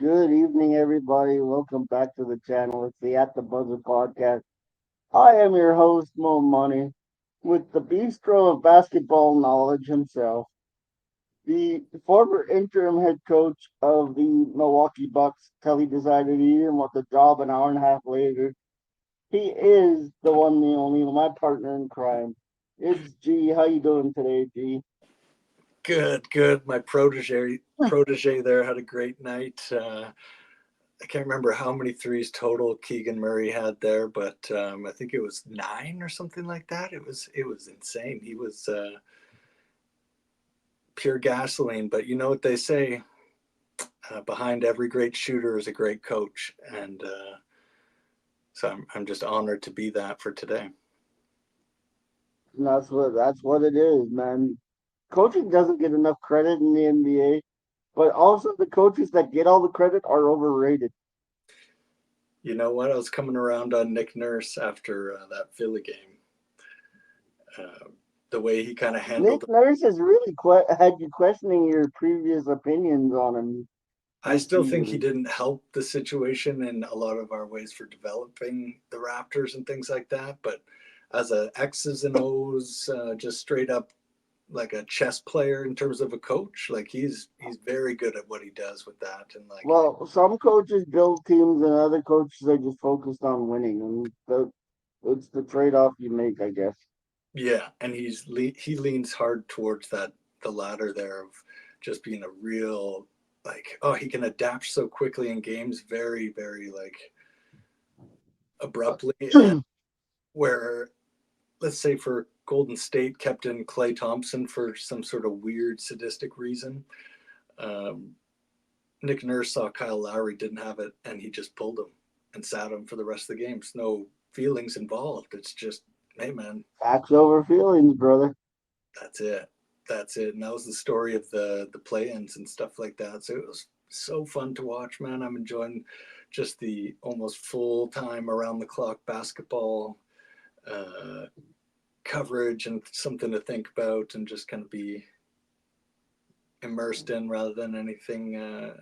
Good evening, everybody. Welcome back to the channel. It's the At the Buzzer podcast. I am your host, Mo Money, with the bistro of basketball knowledge himself, the former interim head coach of the Milwaukee Bucks till he decided he didn't want the job an hour and a half later. He is the one, the only, my partner in crime. It's G. How you doing today, G? Good, good. My protege there had a great night. I can't remember how many threes total Keegan Murray had there, but I think it was nine or something like that. It was insane. He was pure gasoline. But you know what they say: behind every great shooter is a great coach, and so I'm just honored to be that for today. And that's what it is, man. Coaching doesn't get enough credit in the NBA, but also the coaches that get all the credit are overrated. You know what? I was coming around on Nick Nurse after that Philly game. Uh, the way he kind of Nick handled Nurse has really had you questioning your previous opinions on him I this still think he season. didn't help the situation in a lot of our ways for developing the Raptors and things like that. But as a X's and O's, just straight up like a chess player in terms of a coach, like he's very good at what he does with that. And like, Well, some coaches build teams, and other coaches are just focused on winning, and it's the trade-off you make, I guess. yeah, and he leans hard towards that the latter there of just being a real like, oh, he can adapt so quickly in games, very very like abruptly, and where let's say for Golden State kept in Clay Thompson for some sort of weird sadistic reason. Um, Nick Nurse saw Kyle Lowry didn't have it, and he just pulled him and sat him for the rest of the games. No feelings involved. It's just, hey man, Facts over feelings, brother. that's it, that's it. And that was the story of the play-ins and stuff like that. So it was so fun to watch, man. I'm enjoying just the almost full time around the clock basketball uh, coverage and something to think about and just kind of be immersed in rather than anything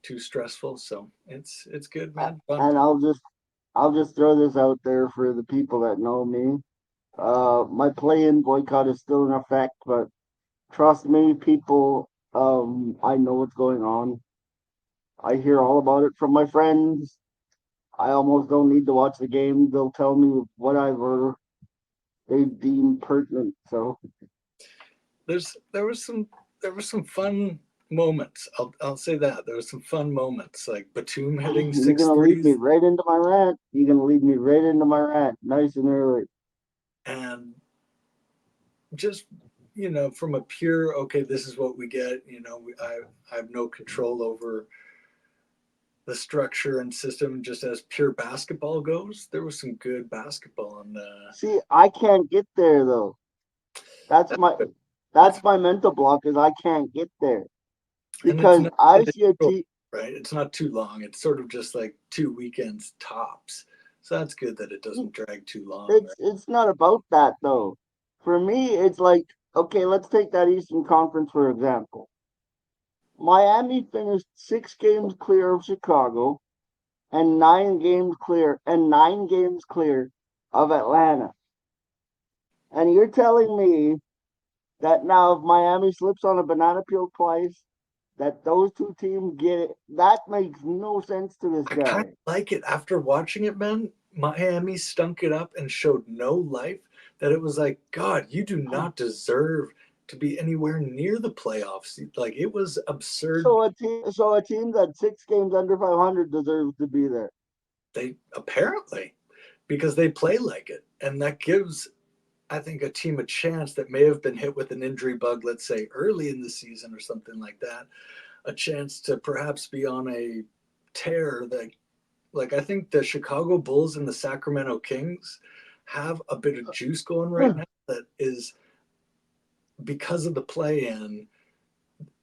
too stressful. So it's good, man. Fun. And I'll just throw this out there for the people that know me. My play-in boycott is still in effect, but trust me, people, I know what's going on. I hear all about it from my friends. I almost don't need to watch the game. They'll tell me whatever they deem pertinent. So There was some fun moments. I'll say that there was some fun moments like Batum hitting you're six gonna lead me threes right into my rant. You're gonna lead me right into my rant, nice and early. and just from a pure okay, this is what we get. I have no control over the structure and system just as pure basketball goes. There was some good basketball and See, I can't get there though. That's that's my good. that's That's my mental block is I can't get there and it's because not I even see a short, team. right? It's not too long. It's sort of just like 2 weekends tops. So that's good that it doesn't drag too long, right? It's not about that though. For me, it's like okay, let's take that Eastern Conference for example. Miami finished 6 games clear of Chicago and 9 games clear of Atlanta. And you're telling me that now if Miami slips on a banana peel twice, that those two teams get it. That makes no sense to this I kind guy. of like it after watching it, man. Miami stunk it up and showed no life. That it was like, God, you do not deserve to be anywhere near the playoffs. Like it was absurd. So a team that 6 games under 500 deserves to be there. They apparently because they play like it, and that gives I think a team a chance that may have been hit with an injury bug, let's say early in the season or something like that, a chance to perhaps be on a tear that, like, I think the Chicago Bulls and the Sacramento Kings have a bit of juice going right now that is because of the play in.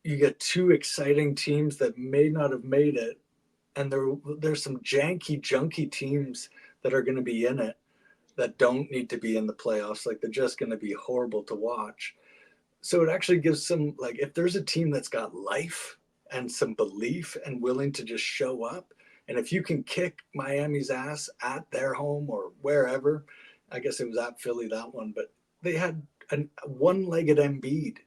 You get two exciting teams that may not have made it, and there's some janky, junky teams that are going to be in it that don't need to be in the playoffs. Like they're just going to be horrible to watch. So it actually gives some like if there's a team that's got life and some belief and willing to just show up. And if you can kick Miami's ass at their home or wherever, I guess it was at Philly, that one, but they had a one-legged Embiid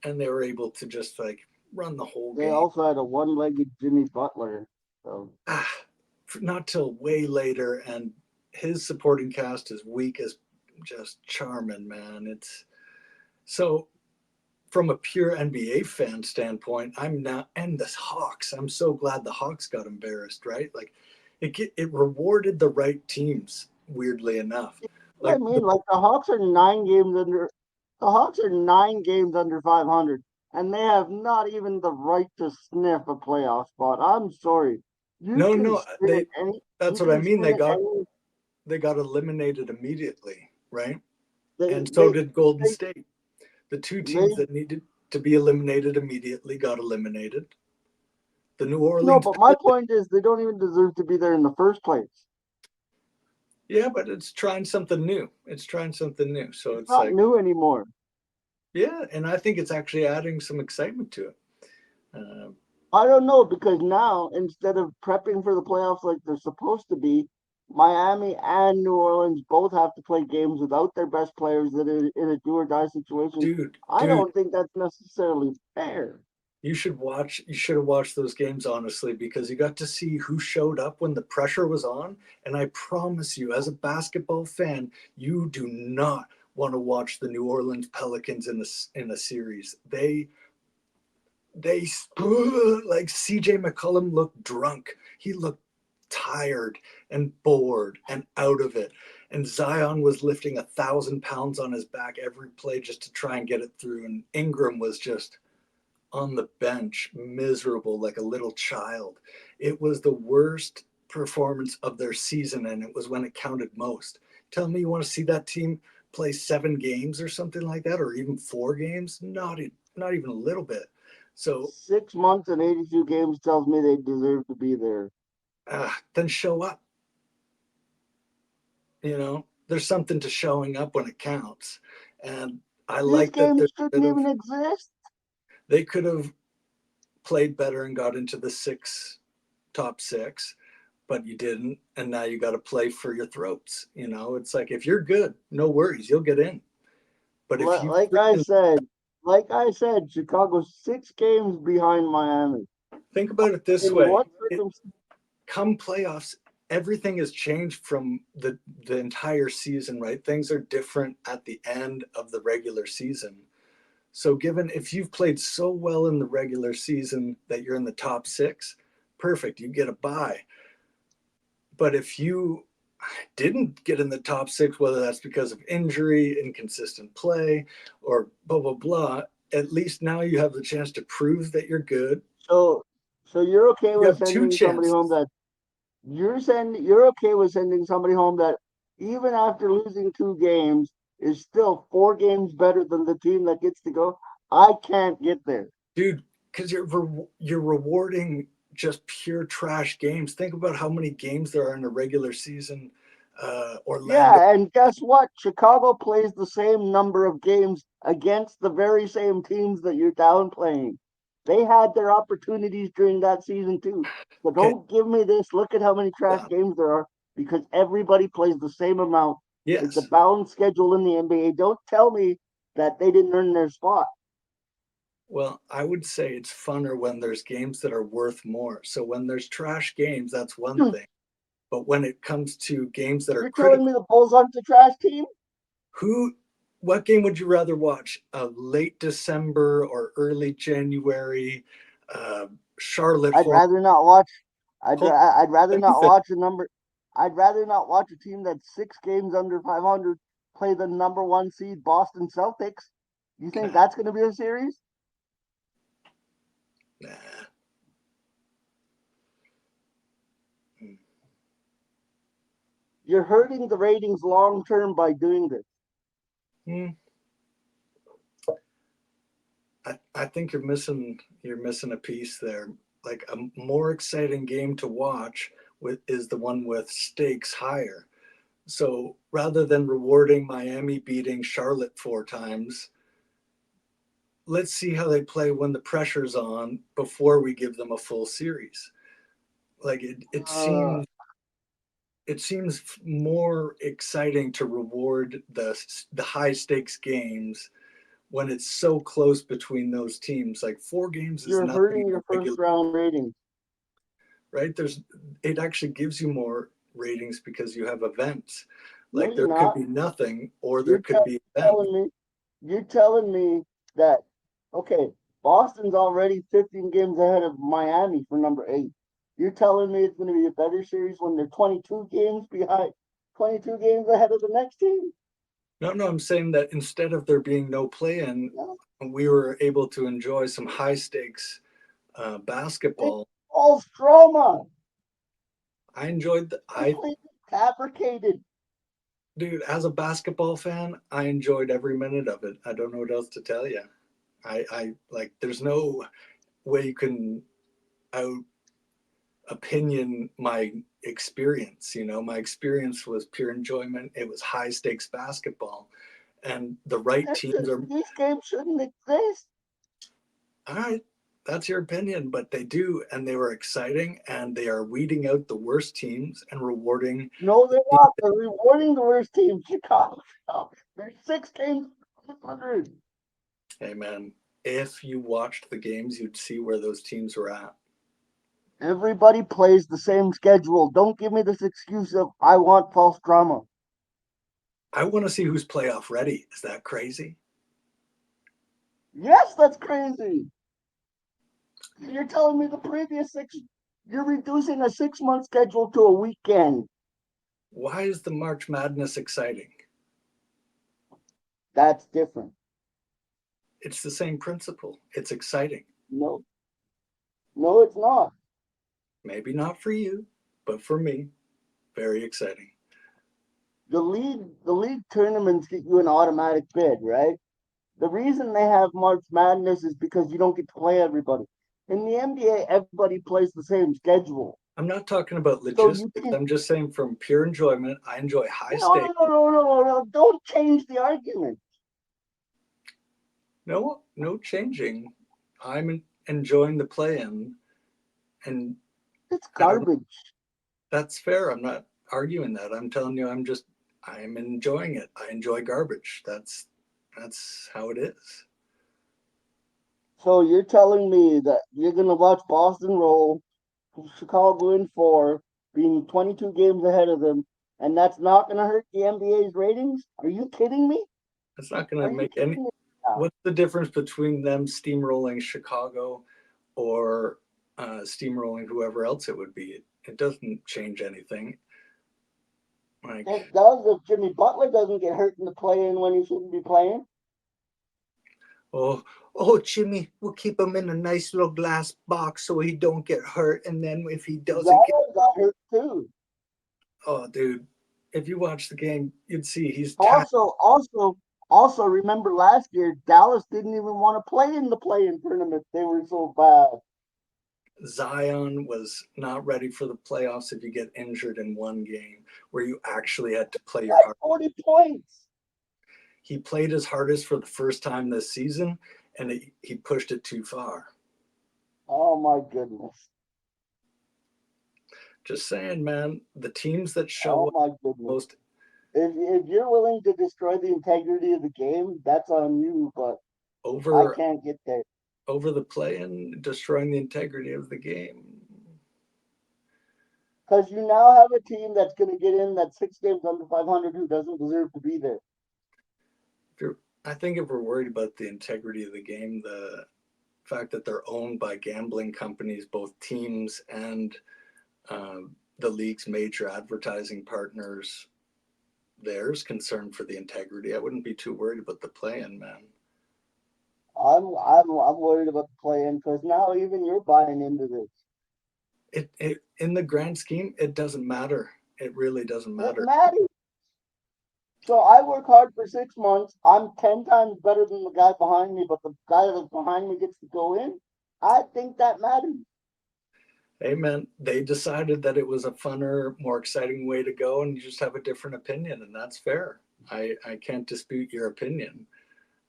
and they were able to just like run the whole They game. also had a one-legged Jimmy Butler. So Ah, not till way later, and his supporting cast is weak as just charming, man. It's so from a pure NBA fan standpoint, I'm not, and the Hawks. I'm so glad the Hawks got embarrassed, right? Like, it rewarded the right teams. Weirdly enough, I like mean, like the Hawks are 9 games under. The Hawks are 9 games under 500, and they have not even the right to sniff a playoff spot. I'm sorry. You no, can no, spin it any. that's You what I can mean. spin it any. They got eliminated immediately, right? They And so they did Golden they State. The two teams they. that needed to be eliminated immediately got eliminated. The New No, Orleans but my point is they don't even deserve to be there in the first place. Yeah, but it's trying something new. It's trying something new. So It's it's not like, new anymore. yeah, and I think it's actually adding some excitement to it. Uh, I don't know because now instead of prepping for the playoffs like they're supposed to be, Miami and New Orleans both have to play games without their best players that are in a do or die situation. I dude, don't think that's necessarily fair. you should watch. You should have watched those games honestly because you got to see who showed up when the pressure was on. And I promise you, as a basketball fan, you do not want to watch the New Orleans Pelicans in a series. They like CJ McCollum looked drunk. He looked tired and bored and out of it. And Zion was lifting 1,000 pounds on his back every play just to try and get it through. And Ingram was just on the bench, miserable like a little child. It was the worst performance of their season, and it was when it counted most. Tell me you want to see that team play 7 games or something like that, or even 4 games? Not even a little bit. So 6 months and 82 games tells me they deserve to be there. then show up. There's something to showing up when it counts, and I These like that games shouldn't even exist. they could have played better and got into the top six, but you didn't, and now you got to play for your throats. It's like if you're good, no worries, you'll get in. But if you Like I freaking said, Chicago's 6 games behind Miami. think about it this In way, what circumstance? come playoffs, everything has changed from the entire season, right? Things are different at the end of the regular season. So given if you've played so well in the regular season that you're in the top six, perfect, you get a bye. But if you didn't get in the top six, whether that's because of injury, inconsistent play, or blah blah blah, at least now you have the chance to prove that you're good. So, so you're okay You with have two sending somebody home chances. that you're okay with sending somebody home that even after losing 2 games is still 4 games better than the team that gets to go. I can't get there. Dude, because you're rewarding just pure trash games. Think about how many games there are in a regular season. Orlando. Yeah, and guess what? Chicago plays the same number of games against the very same teams that you're downplaying. They had their opportunities during that season too. So Okay. don't give me this. Look at how many trash games there are because everybody plays the same amount. It's a Yes. balanced schedule in the NBA. Don't tell me that they didn't earn their spot. Well, I would say it's funner when there's games that are worth more. So when there's trash games, that's one thing. But when it comes to games that are You're telling critical, me the Bulls aren't the trash team? who, what game would you rather watch? Late December or early January? Charlotte I'd Hornets. rather not watch. Hold I'd rather on, let me not finish. watch a number. I'd rather not watch a team that's 6 games under 500 play the number one seed Boston Celtics. You think Nah, that's going to be a series? nah. Hmm. You're hurting the ratings long term by doing this. Hmm. I think you're missing a piece there. Like a more exciting game to watch is the one with stakes higher. So rather than rewarding Miami beating Charlotte 4 times, let's see how they play when the pressure's on before we give them a full series. Like Uh, it seems more exciting to reward the high stakes games when it's so close between those teams. Like 4 games is you're nothing hurting in a your first regular, round ratings. right? It actually gives you more ratings because you have events. No, Like you're there could not. be nothing or there You're could be event. telling me, you're telling me that, okay, Boston's already 15 games ahead of Miami for number 8. You're telling me it's going to be a better series when they're 22 games behind, 22 games ahead of the next team? No, no, I'm saying that instead of there being no play-in, No, we were able to enjoy some high stakes it's basketball. false drama, I enjoyed I completely fabricated. dude, as a basketball fan, I enjoyed every minute of it. I don't know what else to tell you. I like there's no way you can out opinion my experience. My experience was pure enjoyment. It was high stakes basketball, and the right teams are These games shouldn't exist. all right. That's your opinion, but they do, and they were exciting, and they are weeding out the worst teams and rewarding. No, they're not. They're rewarding the worst team, Chicago. They're 6 games 500. Hey man, if you watched the games, you'd see where those teams were at. Everybody plays the same schedule. Don't give me this excuse of I want false drama. I want to see who's playoff ready. Is that crazy? Yes, that's crazy. You're telling me the previous 6, you're reducing a 6 month schedule to a weekend. Why is the March Madness exciting? That's different. It's the same principle. It's exciting. No, no, it's not. Maybe not for you, but for me, very exciting. The league tournaments get you an automatic bid, right? The reason they have March Madness is because you don't get to play everybody. In the NBA, everybody plays the same schedule. I'm not talking about So you logistics. can I'm just saying from pure enjoyment, I enjoy high no, no, stakes. no, no, no, no. Don't change the argument. No, no changing. I'm enjoying the play-in, and It's I don't know. garbage. That's fair. I'm not arguing that. I'm telling you, I'm enjoying it. I enjoy garbage. That's how it is. So you're telling me that you're gonna watch Boston roll, Chicago in 4, being 22 games ahead of them, and that's not gonna hurt the NBA's ratings? Are you kidding me? It's not going Are to you make any. kidding me now? What's the difference between them steamrolling Chicago or steamrolling whoever else it would be? It doesn't change anything. Like, It does if Jimmy Butler doesn't get hurt in the play-in when he shouldn't be playing. oh, oh, Jimmy, we'll keep him in a nice little glass box so he don't get hurt. And then if he doesn't get, Zion got hurt too. oh, dude, if you watch the game, you'd see he's tapped. Also, remember last year Dallas didn't even want to play in the play-in tournament. They were so bad. Zion was not ready for the playoffs if you get injured in one game where you actually had to play your Got heart. 40 points. He played his hardest for the first time this season, and he pushed it too far. Oh my goodness. Just saying, man, the teams that show Oh up my goodness. most If you're willing to destroy the integrity of the game, that's on you, but I over can't get there. the play and destroying the integrity of the game. Because you now have a team that's going to get in that 6 games under 500 who doesn't deserve to be there. I think if we're worried about the integrity of the game, the fact that they're owned by gambling companies, both teams and the league's major advertising partners, there's concern for the integrity. I wouldn't be too worried about the play-in, man. I'm worried about the play-in because now even you're buying into this. It in the grand scheme, it doesn't matter. It really doesn't It matter. matters. So I work hard for 6 months. I'm 10 times better than the guy behind me, but the guy that's behind me gets to go in. I think that matters. Hey, man, they decided that it was a funner, more exciting way to go, and you just have a different opinion, and that's fair. I can't dispute your opinion,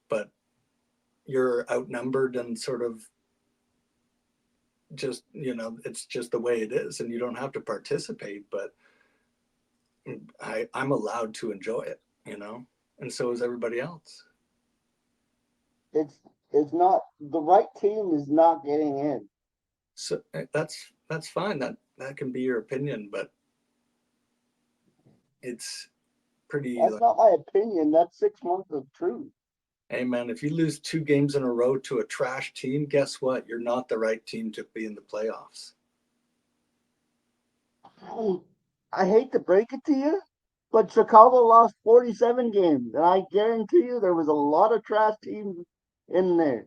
but you're outnumbered and sort of just, it's just the way it is and you don't have to participate, but I'm allowed to enjoy it, and so is everybody else. It's it's not the right team is not getting in. So that's fine. That can be your opinion, but it's pretty That's like, not my opinion. That's 6 months of truth. hey man, if you lose 2 games in a row to a trash team, guess what? You're not the right team to be in the playoffs. I hate to break it to you, but Chicago lost 47 games, and I guarantee you there was a lot of trash teams in there.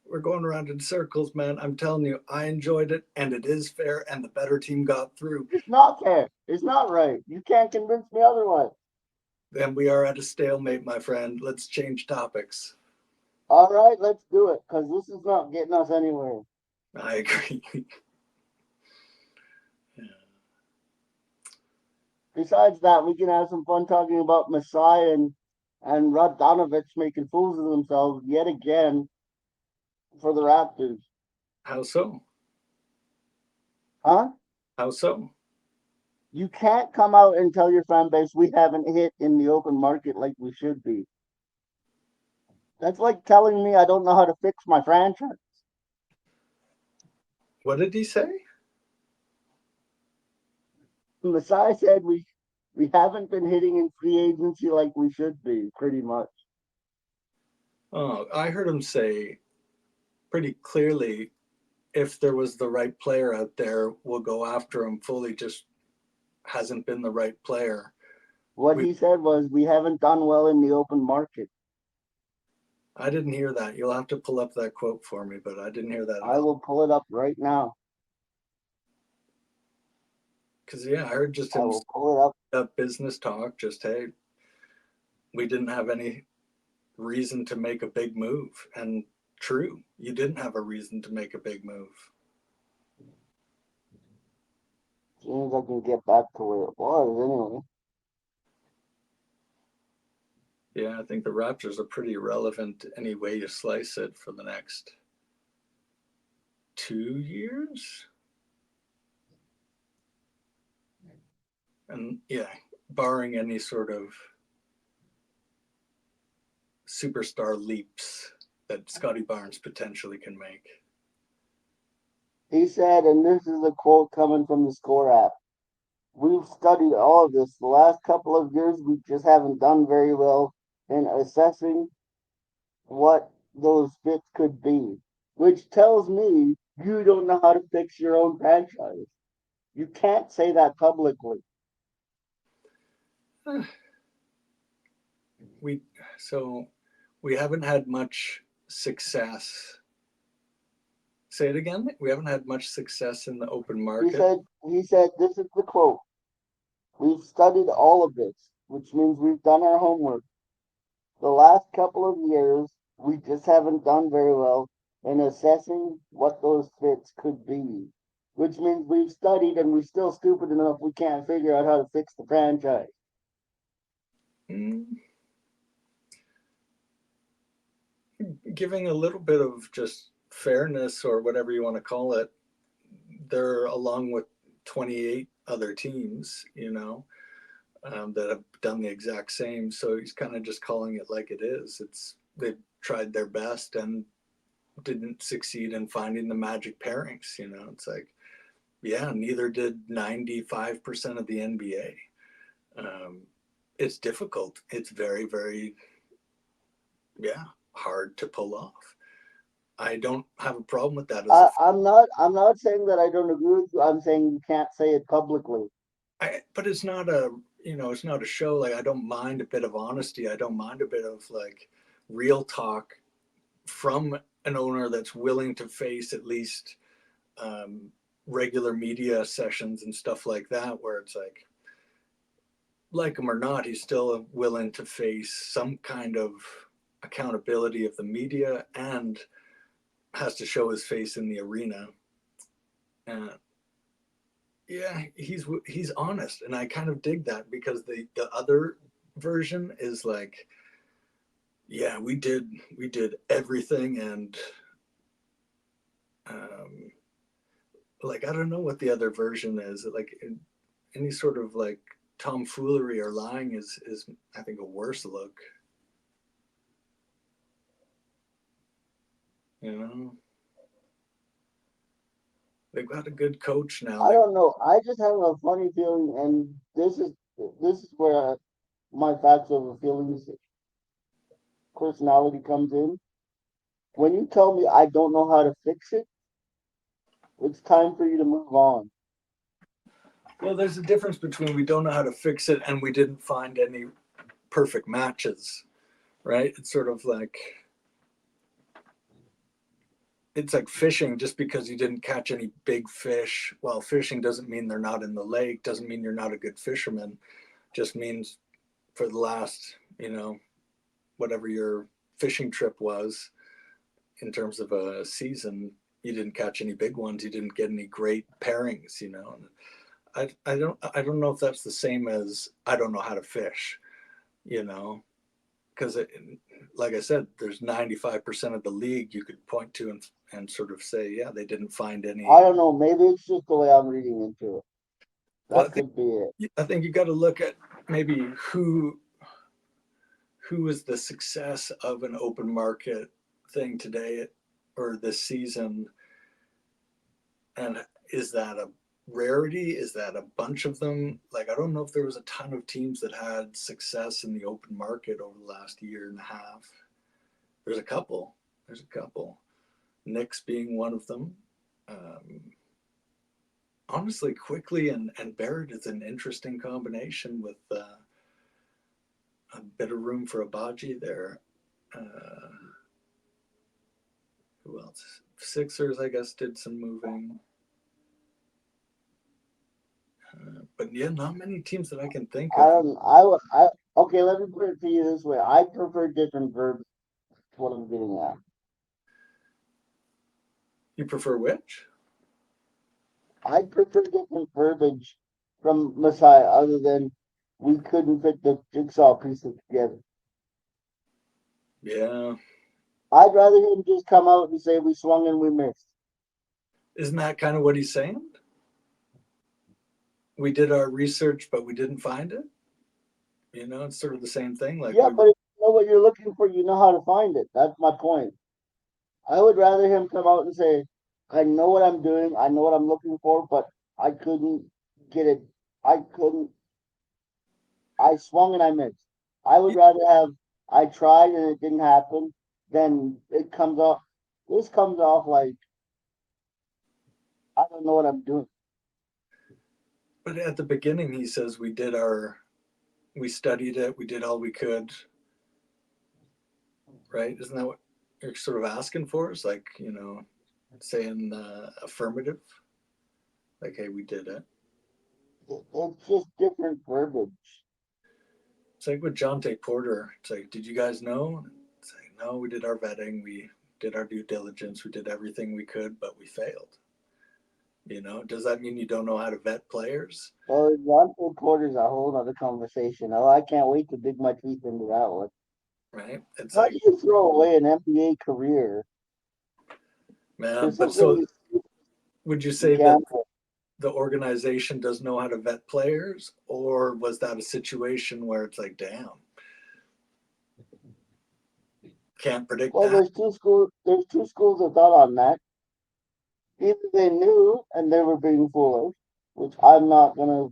We're going around in circles, man. I'm telling you, I enjoyed it, and it is fair, and the better team got through. It's not fair. It's not right. You can't convince me otherwise. Then we are at a stalemate, my friend. Let's change topics. All right, let's do it, because this is not getting us anywhere. I agree. Yeah. Besides that, we can have some fun talking about Masai and Radanovic making fools of themselves yet again for the Raptors. How so? Huh? How so? You can't come out and tell your fan base we haven't hit in the open market like we should be. That's like telling me I don't know how to fix my franchise. What did he say? Masai said we haven't been hitting in free agency like we should be, pretty much. Oh, I heard him say pretty clearly, if there was the right player out there, we'll go after him fully. Just hasn't been the right player. What he said was we haven't done well in the open market. I didn't hear that. You'll have to pull up that quote for me, but I didn't hear that at I all. will pull it up right now. Because, yeah, I heard just I him will pull it up. business talk. Just, hey, we didn't have any reason to make a big move. And true, you didn't have a reason to make a big move. As soon as I can get back to where it was, anyway. Yeah, I think the Raptors are pretty irrelevant any way you slice it for the next 2 years. And yeah, barring any sort of superstar leaps that Scotty Barnes potentially can make. He said, and this is a quote coming from the Score app. We've studied all of this. The last couple of years, we just haven't done very well in assessing what those fits could be, which tells me you don't know how to fix your own franchise. You can't say that publicly. We haven't had much success. Say it again. We haven't had much success in the open market. He said, this is the quote. We've studied all of this, which means we've done our homework. The last couple of years, we just haven't done very well in assessing what those fits could be, which means we've studied and we're still stupid enough we can't figure out how to fix the franchise. Giving a little bit of just fairness or whatever you want to call it, they're along with 28 other teams, that have done the exact same. So he's kind of just calling it like it is. They've tried their best and didn't succeed in finding the magic pairings. It's like, yeah, neither did 95% of the NBA. It's difficult. It's very, very, yeah, hard to pull off. I don't have a problem with that. I'm not saying that I don't agree with you. I'm saying you can't say it publicly. But it's not it's not a show. Like, I don't mind a bit of honesty. I don't mind a bit of like real talk from an owner that's willing to face at least regular media sessions and stuff like that, where it's like him or not, he's still willing to face some kind of accountability of the media and has to show his face in the arena. Yeah, he's honest, and I kind of dig that, because the other version is like Yeah, we did everything, and um, like I don't know what the other version is. Like any sort of like tomfoolery or lying is I think a worse look. You know, they've got a good coach now. I don't know. I just have a funny feeling, and this is where my facts over feelings personality comes in. When you tell me I don't know how to fix it, it's time for you to move on. Well, there's a difference between we don't know how to fix it and we didn't find any perfect matches, right? It's sort of like it's like fishing. Just because you didn't catch any big fish, well, fishing doesn't mean they're not in the lake, doesn't mean you're not a good fisherman. Just means for the last, whatever your fishing trip was in terms of a season, you didn't catch any big ones, you didn't get any great pairings. And I don't know if that's the same as I don't know how to fish, you know, because like I said, there's 95% of the league you could point to and sort of say, yeah, they didn't find I any. don't know. Maybe it's just the way I'm reading into it. Well, That could be it. I think you got to look at maybe who is the success of an open market thing today or this season, and is that a rarity? Is that a bunch of them? Like, I don't know if there was a ton of teams that had success in the open market over the last year and a half. There's a couple. There's a couple. Knicks being one of them. Um, Honestly, Quickly and Barrett is an interesting combination with a bit of room for Abaji there. Uh, who else? Sixers, I guess, did some moving. But yeah, not many teams that I can think I of. don't. I would. I Okay. Let me put it to you this way. I prefer different verbs. To what I'm getting at. You prefer which? I prefer different verbiage from Messiah, other than we couldn't fit the jigsaw pieces together. Yeah. I'd rather him just come out and say we swung and we missed. Isn't that kind of what he's saying? We did our research, but we didn't find it. It's sort of the same thing. Like Yeah, we, but if you know what you're looking for, you know how to find it. That's my point. I would rather him come out and say, I know what I'm doing, I know what I'm looking for, but I couldn't get it. I couldn't. I swung and I missed. I would rather have I tried and it didn't happen than it comes off. This comes off like I don't know what I'm doing. but at the beginning, he says we studied it, we did all we could, right? Isn't that what you're sort of asking for? Is like, saying affirmative, like, hey, we did it. It's just different verbiage. It's like with Jonte Porter. It's like, did you guys know? It's like, no, we did our vetting, we did our due diligence, we did everything we could, but we failed. Does that mean you don't know how to vet players? Well, Ron Porter's a whole other conversation. Oh, I can't wait to dig my teeth into that one. Right? It's How do like, you throw away an NBA career for man, but something so you would you say that gamble? the organization doesn't know how to vet players, or was that a situation where it's like, damn, can't predict Well, that? there's two schools. There's two schools of thought on that. Either they knew and they were being foolish, which I'm not gonna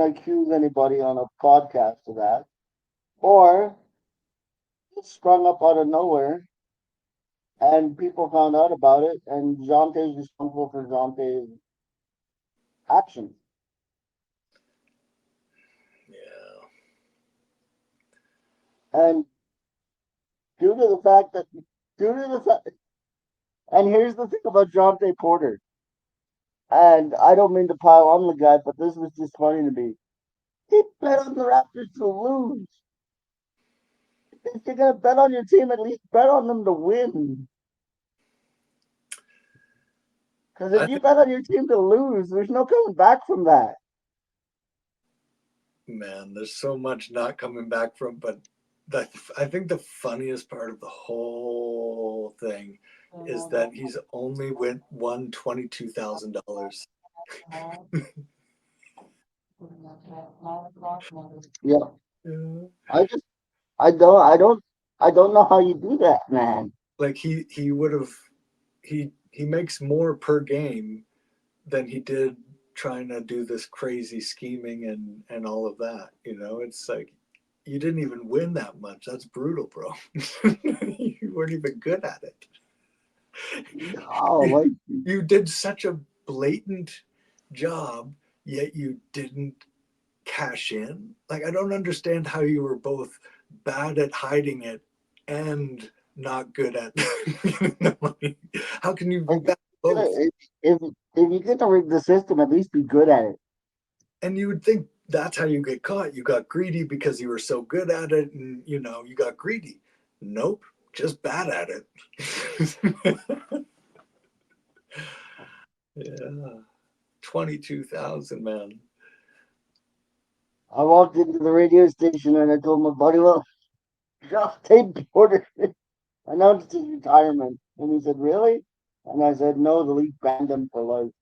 accuse anybody on a podcast of that, or it sprung up out of nowhere and people found out about it, and Jonte's responsible for Jonte's actions. Yeah. And due to the fact that, due to the fact, and here's the thing about Jonte Porter, and I don't mean to pile on the guy, but this was just funny to me. He bet on the Raptors to lose. If you're gonna bet on your team, at least bet on them to win. Because I if you think, bet on your team to lose, there's no coming back from that. man, there's so much not coming back from, but I think the funniest part of the whole thing is that he's only won $22,000. Yeah. Yeah. I just I don't know how you do that, man. Like he would have he makes more per game than he did trying to do this crazy scheming and all of that. It's like you didn't even win that much. That's brutal, bro. You weren't even good at it. Oh, like You did such a blatant job, yet you didn't cash in. Like, I don't understand how you were both bad at hiding it and not good at getting the money. How can you be like bad at both? if you're gonna rig the system, at least be good at it. And you would think that's how you get caught. You got greedy because you were so good at it, and you got greedy. Nope, just bad at it. Yeah, 22,000, man. I walked into the radio station and I told my buddy, well, Josh Tate Porter announced his retirement. And he said, really? And I said, no, the league banned him for life.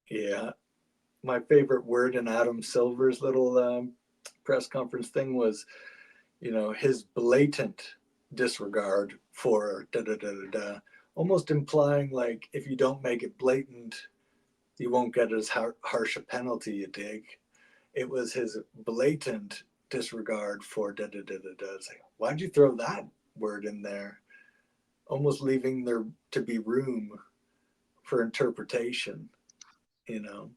Yeah, my favorite word in Adam Silver's little press conference thing was, his blatant disregard for da da da da da, almost implying like if you don't make it blatant, you won't get as harsh a penalty. You dig? It was his blatant disregard for da da da da da. It's like, why'd you throw that word in there? Almost leaving there to be room for interpretation, you know?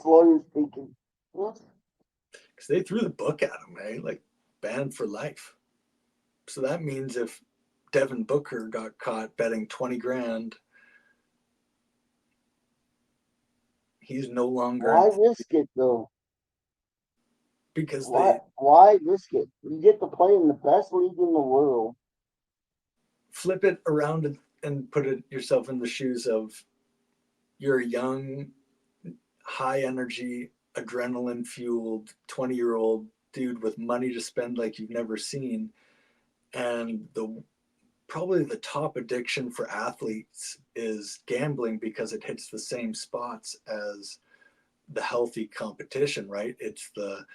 Lawyers speaking. Because they threw the book at him, eh? Like, banned for life. So that means if Devin Booker got caught betting 20 grand, he's no longer Why in risk it though? because Why they why risk it? You get to play in the best league in the world. flip it around and put it yourself in the shoes of you're a young, high energy, adrenaline fueled 20-year-old dude with money to spend like you've never seen. And probably the top addiction for athletes is gambling because it hits the same spots as the healthy competition, right? It's the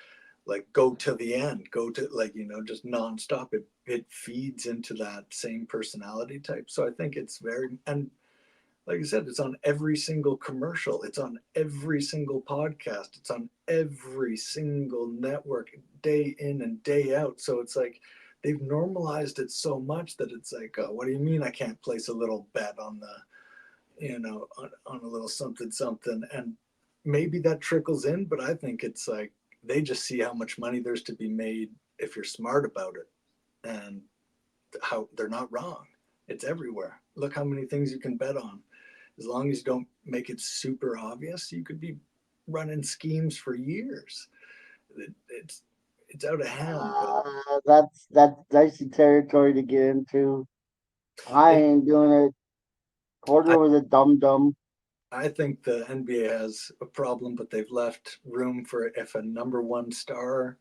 like go to the end, go to like just nonstop. It feeds into that same personality type. So I think it's very, and like I said, it's on every single commercial, it's on every single podcast, it's on every single network, day in and day out. So it's like they've normalized it so much that it's like, oh, what do you mean I can't place a little bet on on a little something something? And maybe that trickles in, but I think it's like they just see how much money there's to be made if you're smart about it, and how they're not wrong. It's everywhere. Look how many things you can bet on. As long as you don't make it super obvious, you could be running schemes for years. It's it's out of hand, but That's dicey territory to get into. I it, ain't doing it. I Porter was a dum dum. I think the NBA has a problem, but they've left room for if a number one star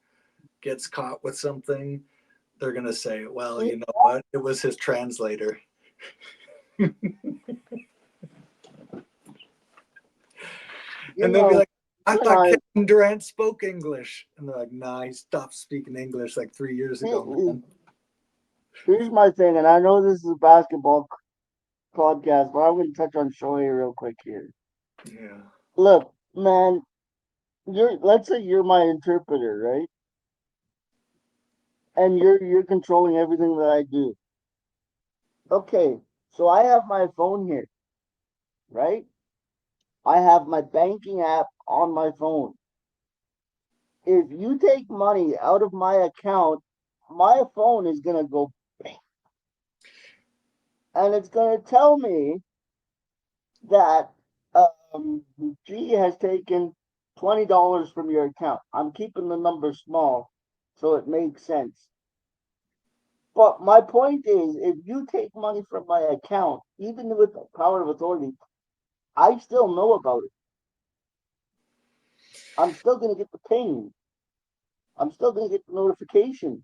gets caught with something, they're gonna say, "Well, You you know what? It was his translator," and they'll be know, like, "I you and thought I. Kevin Durant spoke English," and they're like, "Nah, he stopped speaking English like 3 years ago, man." Here's my thing, and I know this is a basketball podcast, but I'm going to touch on Shohei real quick here. Yeah, Look, man, let's say you're my interpreter, right? And you're controlling everything that I do. Okay, so I have my phone here, right? I have my banking app on my phone. If you take money out of my account, my phone is gonna go bang, and it's gonna tell me that G has taken $20 from your account. I'm keeping the number small, so it makes sense. But my point is, if you take money from my account, even with the power of authority, I still know about it. I'm still gonna get the ping. I'm still gonna get the notification.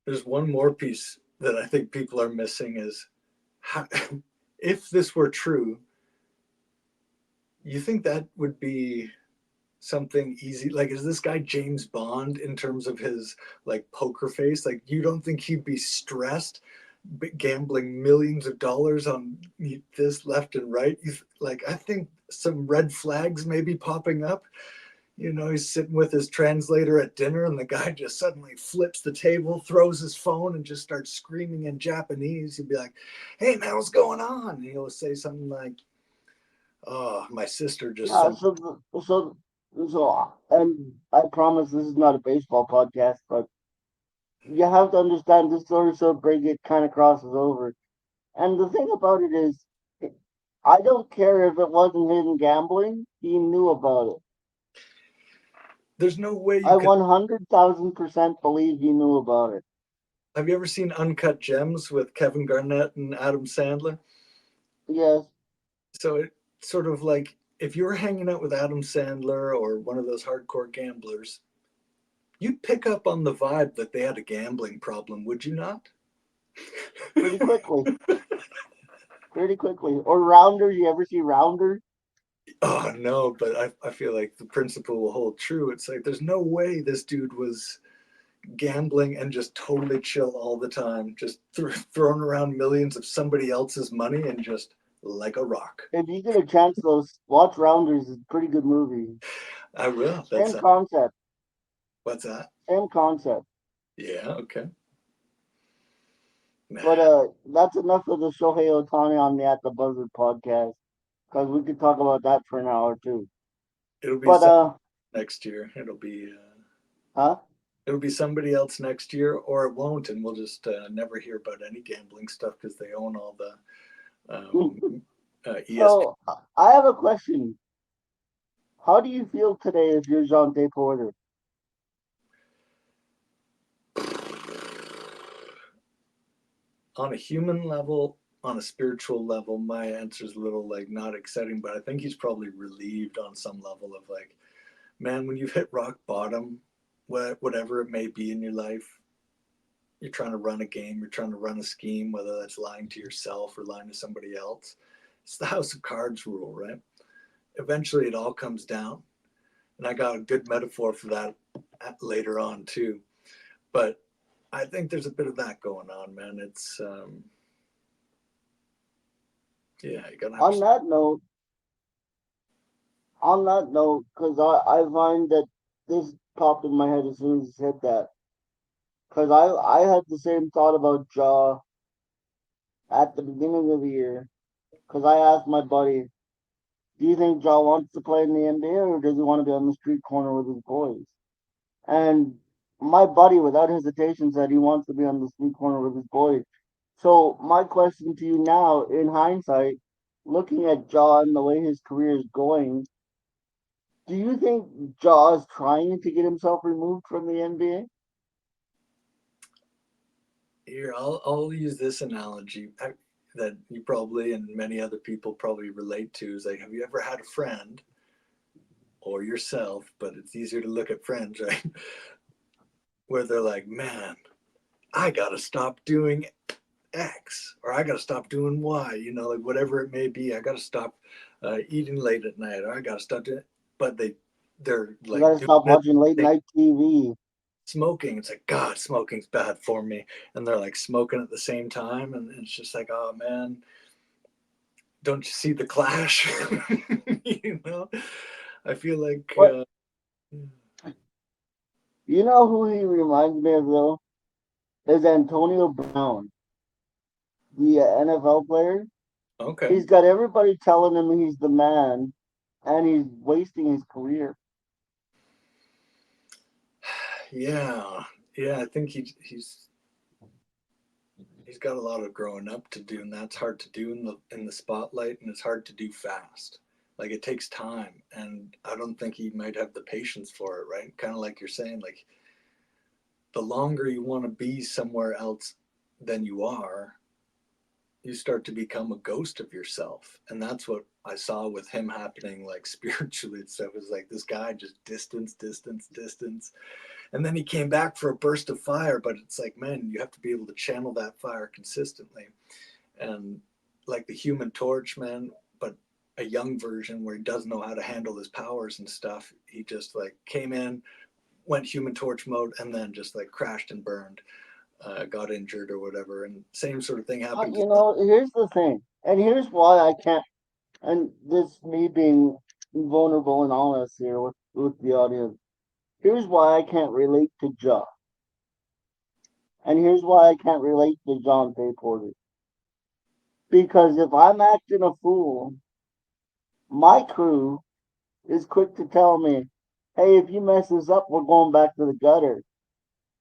There's one more piece that I think people are missing is how, if this were true, you think that would be something easy? Like, is this guy James Bond in terms of his like poker face? Like, you don't think he'd be stressed gambling millions of dollars on this left and right? Like, I think some red flags may be popping up. You know, he's sitting with his translator at dinner, and the guy just suddenly flips the table, throws his phone, and just starts screaming in Japanese. He'd be like, "Hey, man, what's going on?" And he'll say something like, "Oh, my sister just Yeah, sent." and I promise this is not a baseball podcast, but you have to understand this story so big it kind of crosses over. And the thing about it is, I don't care if it wasn't him gambling, he knew about it. There's no way you I could. 100,000% believe he knew about it. Have you ever seen Uncut Gems with Kevin Garnett and Adam Sandler? Yes, So it sort of like if you were hanging out with Adam Sandler or one of those hardcore gamblers, you'd pick up on the vibe that they had a gambling problem, would you not? pretty quickly. Pretty quickly. Or Rounder, you ever see Rounder? Oh no, but I feel like the principle will hold true. It's like there's no way this dude was gambling and just totally chill all the time, just throwing around millions of somebody else's money and just like a rock. If you get a chance, though, watch Rounders. It's a pretty good movie. I will. That's Same concept. what's that? Same concept. Yeah, okay. But Man, that's enough of the Shohei Otani on the At the Buzzard podcast because we could talk about that for an hour too. it'll be But next year. huh? It'll be somebody else next year, or it won't, and we'll just never hear about any gambling stuff because they own all the ESP. So I have a question. How do you feel today if you're Jonte Porter? On a human level, on a spiritual level, my answer is a little like not exciting, but I think he's probably relieved on some level of like, man, when you've hit rock bottom, whatever it may be in your life, you're trying to run a game, you're trying to run a scheme, whether that's lying to yourself or lying to somebody else. It's the house of cards rule, right? Eventually it all comes down. And I got a good metaphor for that later on too. But I think there's a bit of that going on, man. It's yeah, you gotta On have. that note, because I find that this popped in my head as soon as you said that. Because I had the same thought about Jaw at the beginning of the year. Because I asked my buddy, do you think Jaw wants to play in the NBA or does he want to be on the street corner with his boys? And my buddy, without hesitation, said he wants to be on the street corner with his boys. So my question to you now, in hindsight, looking at Jaw and the way his career is going, do you think Jaw is trying to get himself removed from the NBA? Here, I'll use this analogy that you probably and many other people probably relate to. Is like, have you ever had a friend or yourself? But it's easier to look at friends, right? Where they're like, man, I gotta stop doing X, or I got to stop doing Y, you know, like whatever it may be. I got to stop eating late at night, or I got to stop doing it. But they're You like got to doing stop it, watching late they night TV. smoking. It's like, God, smoking's bad for me. And they're like smoking at the same time. And it's just like, oh man, don't you see the clash? You know, I feel like, But you know who he reminds me of though? Is Antonio Brown, the NFL player. okay. He's got everybody telling him he's the man, and he's wasting his career. Yeah. Yeah. I think he's got a lot of growing up to do, and that's hard to do in the spotlight, and it's hard to do fast. Like it takes time, and I don't think he might have the patience for it. Right, kind of like you're saying, like the longer you want to be somewhere else than you are, you start to become a ghost of yourself. And that's what I saw with him happening, like spiritually and stuff. It was like this guy just distance. And then he came back for a burst of fire, but it's like, man, you have to be able to channel that fire consistently. And like the Human Torch, man, but a young version where he doesn't know how to handle his powers and stuff. He just like came in, went Human Torch mode, and then just like crashed and burned, got injured or whatever. And same sort of thing happened to You know, here's the thing, and here's why I can't. And this me being vulnerable and honest here with the audience. Here's why I can't relate to Ja, and here's why I can't relate to Jonte Porter. Because if I'm acting a fool, my crew is quick to tell me, "Hey, if you mess this up, we're going back to the gutter."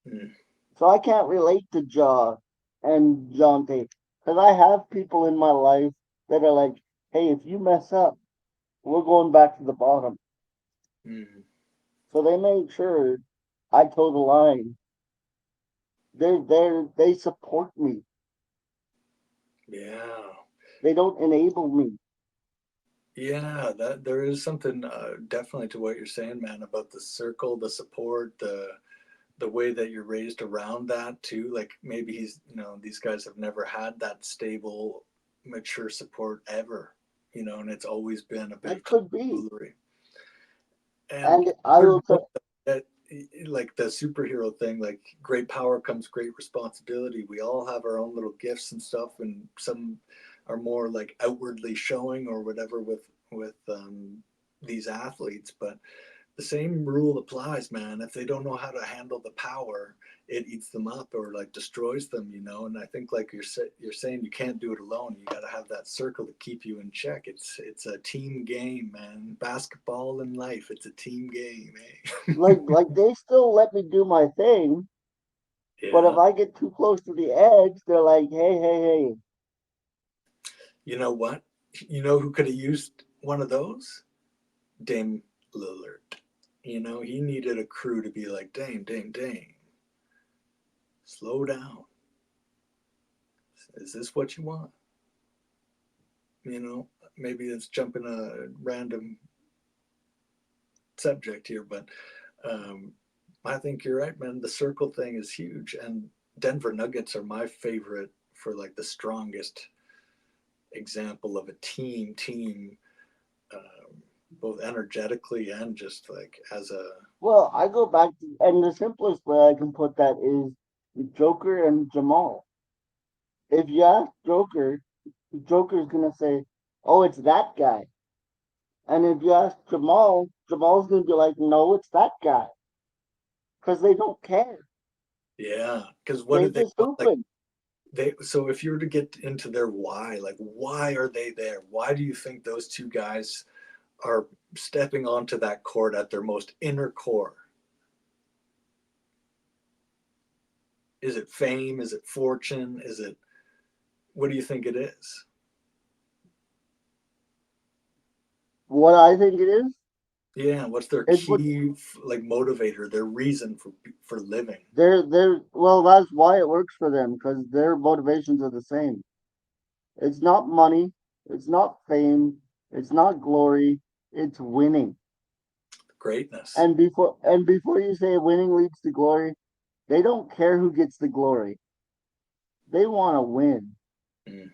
mm, So I can't relate to Ja and Jonte because I have people in my life that are like, "Hey, if you mess up, we're going back to the bottom." mm, So they make sure I toe the line. They support me. yeah. They don't enable me. Yeah, that there is something definitely to what you're saying, man, about the circle, the support, the way that you're raised around that too. Like maybe he's, these guys have never had that stable, mature support ever, and it's always been a bit That of could be. tomfoolery. And And I there's will no tell, that, like the superhero thing, like great power comes great responsibility. We all have our own little gifts and stuff, and some are more like outwardly showing or whatever with these athletes. But the same rule applies, man. If they don't know how to handle the power, it eats them up or like destroys them. And I think like you're saying, you can't do it alone. You got to have that circle to keep you in check. It's a team game, man. Basketball and life, it's a team game, eh? like they still let me do my thing, but if Yeah. I get too close to the edge, they're like, "Hey." You know what? You know who could have used one of those? Dame Lillard. He needed a crew to be like, Dame, slow down. Is this what you want? you know Maybe it's jumping a random subject here, but um, I think you're right, man. The circle thing is huge, and Denver Nuggets are my favorite for like the strongest example of a team, both energetically and just like as a. Well, I go back to, and the simplest way I can put that is Joker and Jamal. If you ask Joker, Joker's gonna say, "Oh, it's that guy." And if you ask Jamal, Jamal's gonna be like, "No, it's that guy," because they don't care. Yeah, because what They're do they just want? Like hooping. so if you were to get into their why, like why are they there? Why do you think those two guys are stepping onto that court at their most inner core? Is it fame? Is it fortune? What do you think it is? What I think it Yeah, what's their is what key like motivator, their reason for living? they're well. That's why it works for them because their motivations are the same. It's not money. It's not fame. It's not glory. It's winning. Greatness. And before you say winning leads to glory, they don't care who gets the glory. They want to win,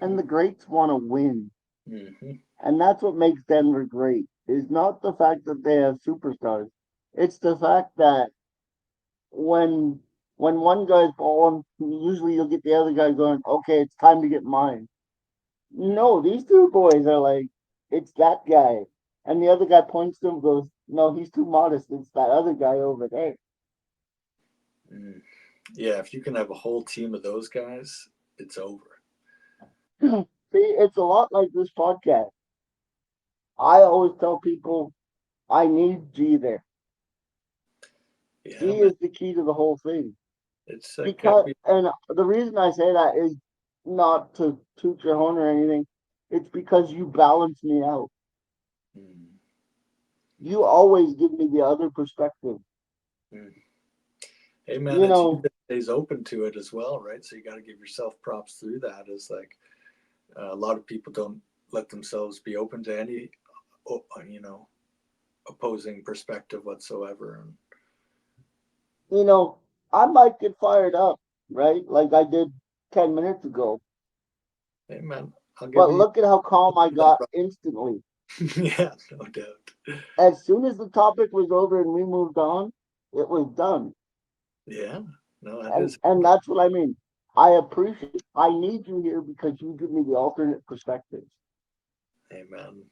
and Hmm. the greats want to win, Hmm. and that's what makes Denver great. Is not the fact that they have superstars. It's the fact that when when one guy's balling, usually you'll get the other guy going, "Okay, it's time to get mine." No, these two boys are like, "It's that guy," and the other guy points to him, and goes, "No, he's too modest. It's that other guy over there." Mm. Yeah, if you can have a whole team of those guys, it's over. See, it's a lot like this podcast. I always tell people I need G there. Yeah, G man. is the key to the whole thing. It's gotta Because, be. and the reason I say that is not to toot your horn or anything. It's because you balance me out. Mm, You always give me the other perspective. mm. Hey, man, You it's you know, that stays open to it as well, right? So you got to give yourself props through that. Is like A lot of people don't let themselves be open to any, opposing perspective whatsoever. And You know, I might get fired up, right? Like I did 10 minutes ago. hey, man, I'll give But you look at how calm I that. got instantly. Yeah, no doubt. As soon as the topic was over and we moved on, it was done. Yeah, no, that And is. and that's what I mean. I appreciate. I need you here because you give me the alternate perspectives. Hey, man,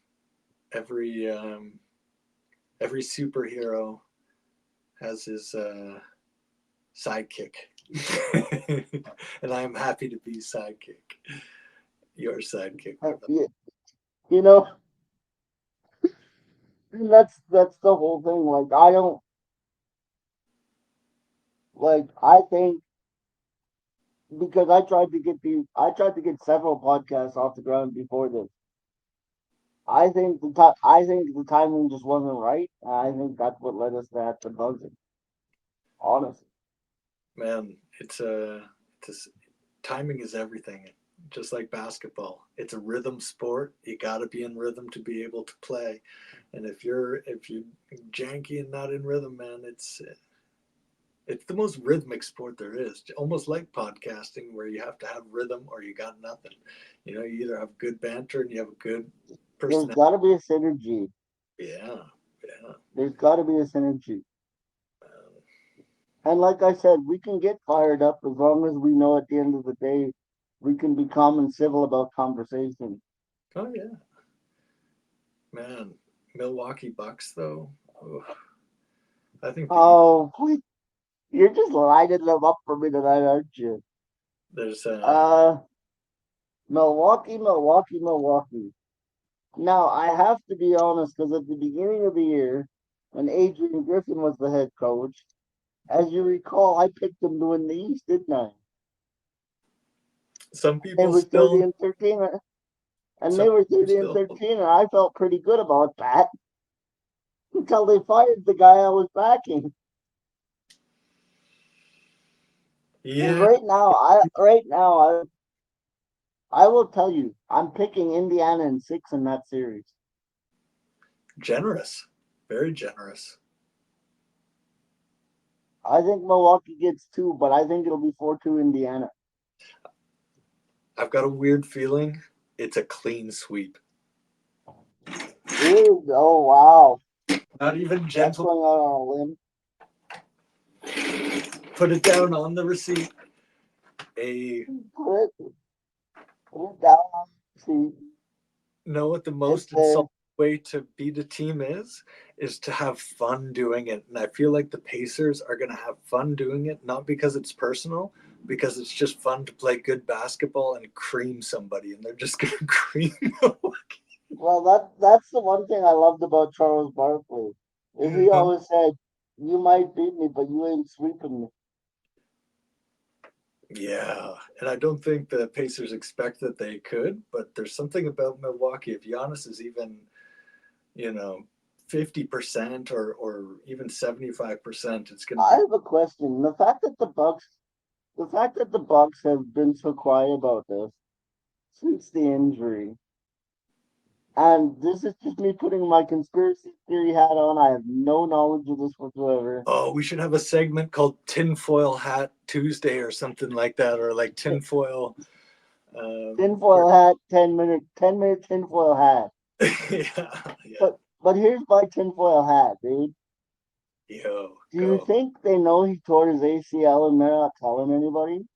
every every superhero has his sidekick, and I'm happy to be sidekick. Your sidekick. You, you know, that's the whole thing. Like I don't like. I think because I tried to get several podcasts off the ground before this. I think the timing just wasn't right. And I think that's what led us to have the buzzing. Honestly. Man, it's a, timing is everything. Just like basketball, it's a rhythm sport. You got to be in rhythm to be able to play. And if you janky and not in rhythm, man, it's the most rhythmic sport there is. Almost like podcasting, where you have to have rhythm or you got nothing. You either have good banter and you have a good There's personality. got to be a synergy. Yeah, yeah. There's got to be a synergy. Um, And like I said, we can get fired up as long as we know at the end of the day we can be calm and civil about conversation. oh yeah, man. Milwaukee Bucks though. Oh, I think Oh, please, you're just lighting them up for me tonight, aren't you? there's Uh, Milwaukee, Milwaukee, Milwaukee. Now, I have to be honest because at the beginning of the year, when Adrian Griffin was the head coach, as you recall, I picked them to win the East, didn't I? some They people were 30 still and 13, and some they were people 30 and still 13, and I felt pretty good about that until they fired the guy I was backing. And yeah, right now, I will tell you, I'm picking Indiana in 6 in that series. generous, very generous. I think Milwaukee gets 2, but I think it'll be 4-2 Indiana. I've got a weird feeling it's a clean sweep. Dude, oh wow, Not even that's gentle. going out on a limb. Put it down on the receipt. A Put it, put it down on the seat. know what the It's most there. insulting way to beat a team is to have fun doing it. And I feel like the Pacers are going to have fun doing it, not because it's personal, because it's just fun to play good basketball and cream somebody, and they're just going to cream. Well, that's the one thing I loved about Charles Barkley. Is he Mhm. always said, "You might beat me, but you ain't sweeping me." Yeah, and I don't think the Pacers expect that they could, but there's something about Milwaukee. If Giannis is even, you know, 50% or even 75%, it's going to I be. have a question. The fact that the Bucks have been so quiet about this since the injury, and this is just me putting my conspiracy theory hat on. I have no knowledge of this whatsoever. Oh, we should have a segment called Tinfoil Hat Tuesday or something like that, or like tinfoil. Where, Tinfoil hat, 10-minute tinfoil hat. yeah, yeah. But here's my tinfoil hat, dude. Yo, Do you go. think they know he tore his ACL and they're not telling anybody?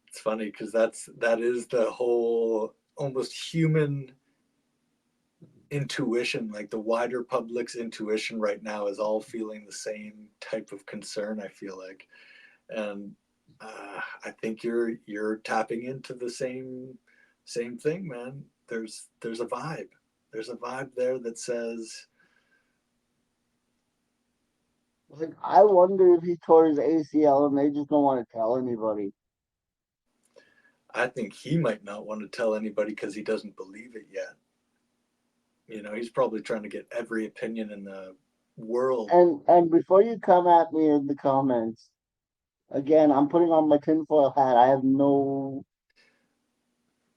It's funny because that is the whole almost human intuition. Like the wider public's intuition right now is all feeling the same type of concern. I feel like, and I think you're tapping into the same thing, man. There's a vibe. There's a vibe there that says, Like, I wonder if he tore his ACL and they just don't want to tell anybody. I think he might not want to tell anybody because he doesn't believe it yet. He's probably trying to get every opinion in the world. And before you come at me in the comments, again, I'm putting on my tinfoil hat. I have no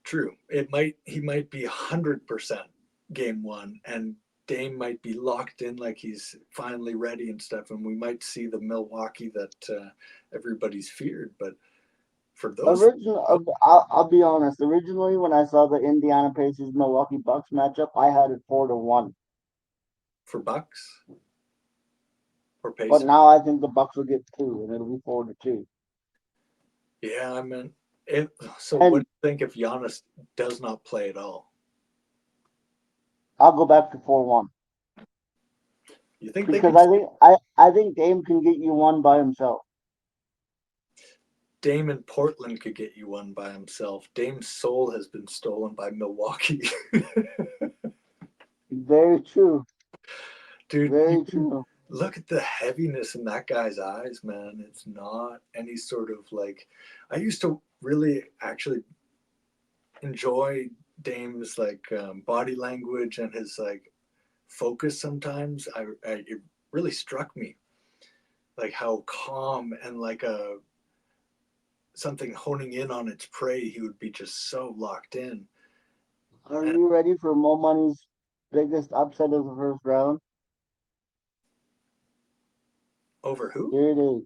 True. He might be 100% game one, and Dame might be locked in like he's finally ready and stuff, and we might see the Milwaukee that everybody's feared. But for those I'll be honest. Originally, when I saw the Indiana Pacers Milwaukee Bucks matchup, I had it 4-1. for Bucks or But Pacers, now I think the Bucks will get two, and it'll be 4-2. yeah, I mean, if so, what And do you think if Giannis does not play at all? I'll go back to 4-1 You think they because could? I think Dame can get you one by himself. Dame in Portland could get you one by himself. Dame's soul has been stolen by Milwaukee. Very true. Dude, Very true. look at the heaviness in that guy's eyes, man. It's not any sort of like. I used to really actually enjoy Dame's like body language and his like focus. Sometimes it really struck me like how calm and like a something honing in on its prey. He would be just so locked in. Are And you ready for Mo Money's biggest upset of the first round? over who? Here it is.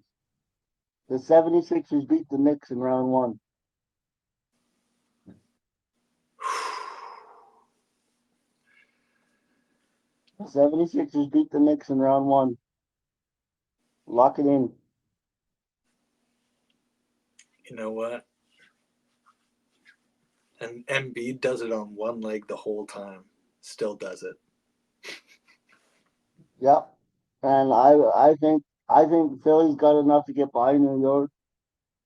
The 76ers beat the Knicks in round one. The 76ers beat the Knicks in round one. Lock it in. You know what? And Embiid does it on one leg the whole time. Still does it. Yep. And I think Philly's got enough to get by New York.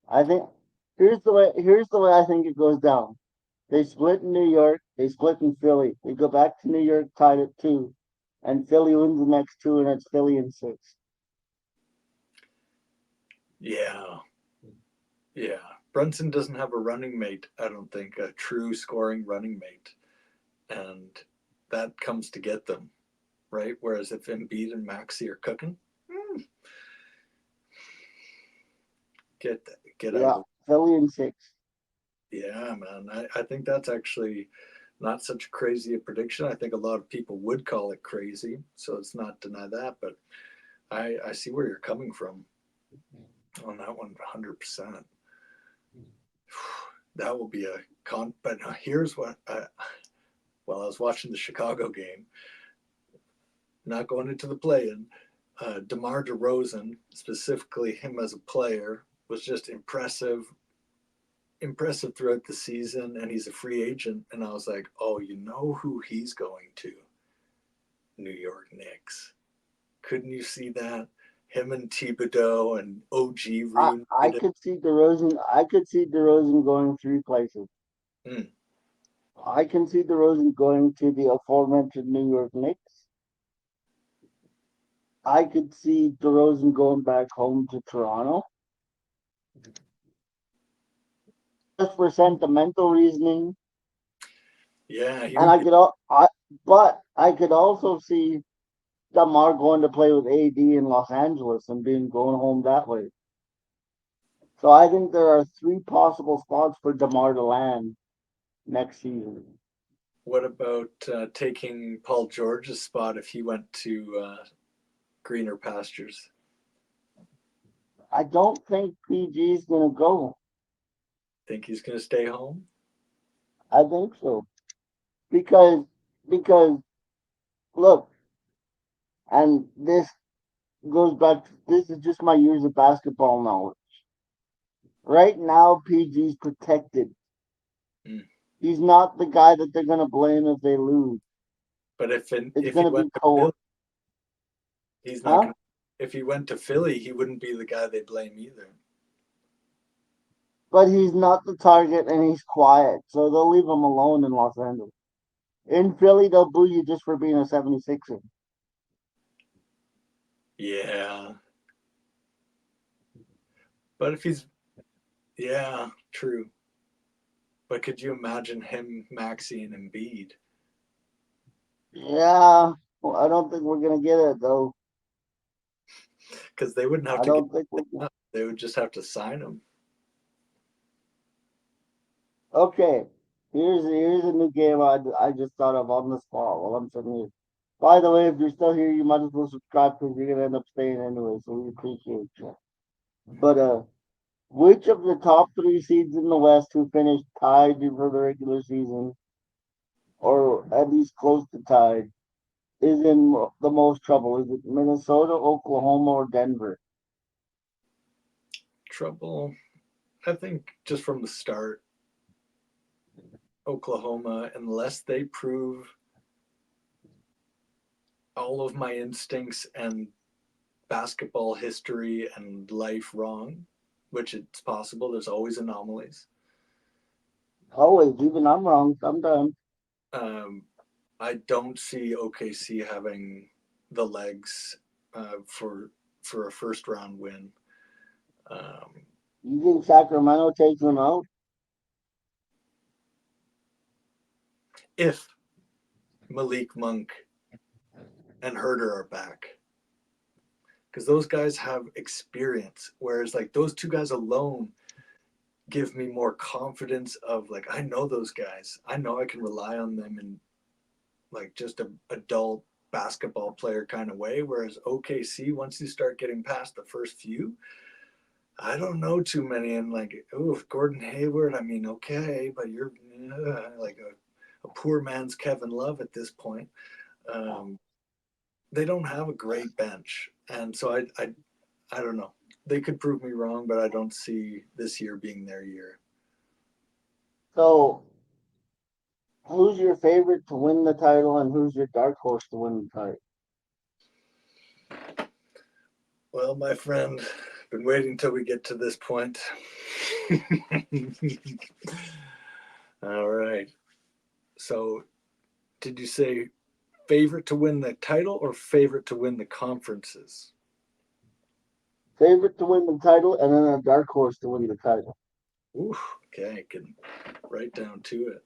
I think here's the way I think it goes down. They split in New York, they split in Philly. They go back to New York tied at 2. And Philly wins the next two, and it's Philly in 6. Yeah. Yeah. Brunson doesn't have a running mate, I don't think, a true scoring running mate. And that comes to get them, right? Whereas if Embiid and Maxey are cooking, get out of Yeah, the. Philly in 6. Yeah, man. I think that's actually not such a crazy a prediction. I think a lot of people would call it crazy, so let's not deny that. But I see where you're coming from on that one 100%. That will be a con. But here's what while I was watching the Chicago game, not going into the play-in, DeMar DeRozan, specifically him as a player, was just impressive throughout the season, and he's a free agent. And I was like, oh, you know who he's going to? New York Knicks. Couldn't you see that? Him and Thibodeau and OG I, reunited. I could see DeRozan. I could see DeRozan going 3 places. Mm. I can see DeRozan going to the aforementioned New York Knicks. I could see DeRozan going back home to Toronto. Just for sentimental reasoning, Yeah, he and would be. but I could also see DeMar going to play with AD in Los Angeles and being going home that way. So I think there are 3 possible spots for DeMar to land next season. What about taking Paul George's spot if he went to greener pastures? I don't think PG is going to go. Think he's going to stay home? I think so because look, and this goes back. This is just my years of basketball knowledge. Right now, PG's protected. Mm. He's not the guy that they're going to blame if they lose. But It's if going he to went be to Cole, Philly, he's not huh? going. If he went to Philly, he wouldn't be the guy they blame either. But he's not the target, and he's quiet, so they'll leave him alone in Los Angeles. In Philly, they'll boo you just for being a 76er. Yeah, but if he's yeah, true. But could you imagine him, Maxey, and Embiid? Yeah, well, I don't think we're gonna get it though. Because they wouldn't have I to get don't think we can. up; they would just have to sign him. Okay, Here's a new game I just thought of on the spot while I'm sitting here. By the way, if you're still here, you might as well subscribe because you're gonna end up staying anyway. So we appreciate you. But which of the top three seeds in the West who finished tied for the regular season, or at least close to tied, is in the most trouble? Is it Minnesota, Oklahoma, or Denver? Trouble, I think, just from the start, Oklahoma, unless they prove all of my instincts and basketball history and life wrong, which it's possible. There's always anomalies. Always, even I'm wrong sometimes. Um, I don't see OKC having the legs for a first round win. You think Sacramento takes them out? If Malik Monk and Herder are back, because those guys have experience, whereas like those two guys alone give me more confidence of like I know those guys, I know I can rely on them in like just a adult basketball player kind of way, whereas OKC, once you start getting past the first few, I don't know too many. And like, oh, Gordon Hayward, I mean, okay, but you're like a poor man's Kevin Love at this point. They don't have a great bench, and so I don't know. They could prove me wrong, but I don't see this year being their year. So, who's your favorite to win the title, and who's your dark horse to win the title? Well, my friend, been waiting until we get to this point. All right. So, did you say favorite to win the title or favorite to win the conferences? Favorite to win the title, and then a dark horse to win the title. Ooh, okay, I can right down to it.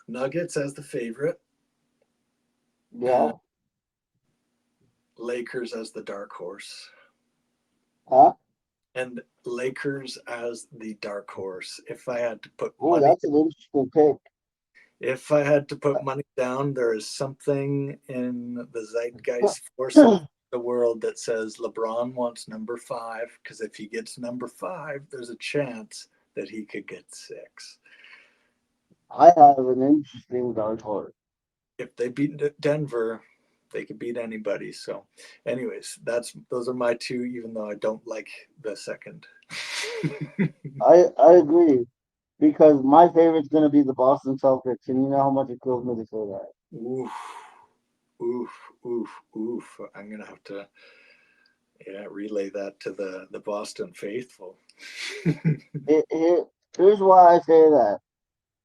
Nuggets as the favorite, Yeah. and Lakers as the dark horse. Huh? And Lakers as the dark horse. If I had to put Oh, money, that's an interesting pick. if I had to put money down, there is something in the zeitgeist force of the world that says LeBron wants number 5 because if he gets number 5, there's a chance that he could get 6. I have an interesting dark horse. If they beat Denver, they could beat anybody. So, anyways, those are my two. Even though I don't like the second. I agree because my favorite's gonna be the Boston Celtics, and you know how much it kills me to say that. Oof, oof, oof, oof. I'm gonna have to relay that to the Boston faithful. Here's why I say that,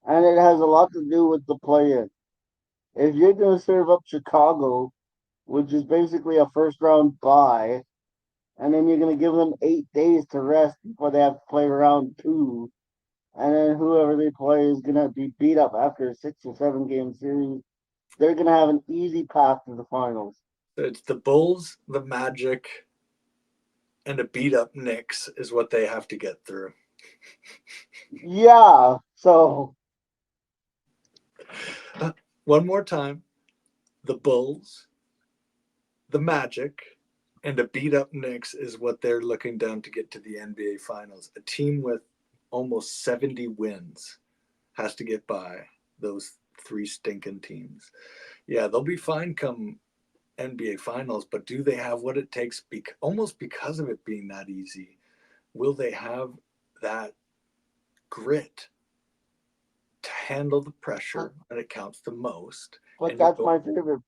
and it has a lot to do with the play-in. If you're gonna serve up Chicago, which is basically a first round bye, and then you're gonna give them 8 days to rest before they have to play round two, and then whoever they play is gonna be beat up after a 6 or 7 game series. They're gonna have an easy path to the finals. It's the Bulls, the Magic, and a beat up Knicks is what they have to get through. Yeah, so One more time. The Bulls, the Magic, and a beat up Knicks is what they're looking down to get to the NBA Finals. A team with almost 70 wins has to get by those 3 stinking teams. Yeah, they'll be fine come NBA Finals, but do they have what it takes? Almost because of it being that easy, will they have that grit to handle the pressure when it counts the most? but And that's my favorite.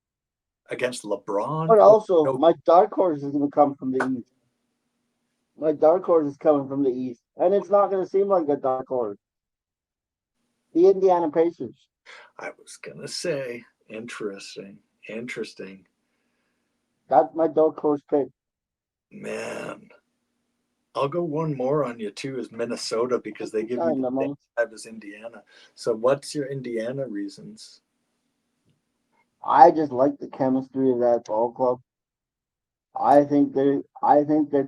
against LeBron. But also, No, my dark horse is gonna come from the East. My dark horse is coming from the East, and it's not gonna seem like a dark horse. The Indiana Pacers. I was gonna say interesting, interesting. That's my dark horse pick. Man, I'll go one more on you too. Is Minnesota because they give me the same vibe as Indiana. So, what's your Indiana reasons? I just like the chemistry of that ball club. I think they're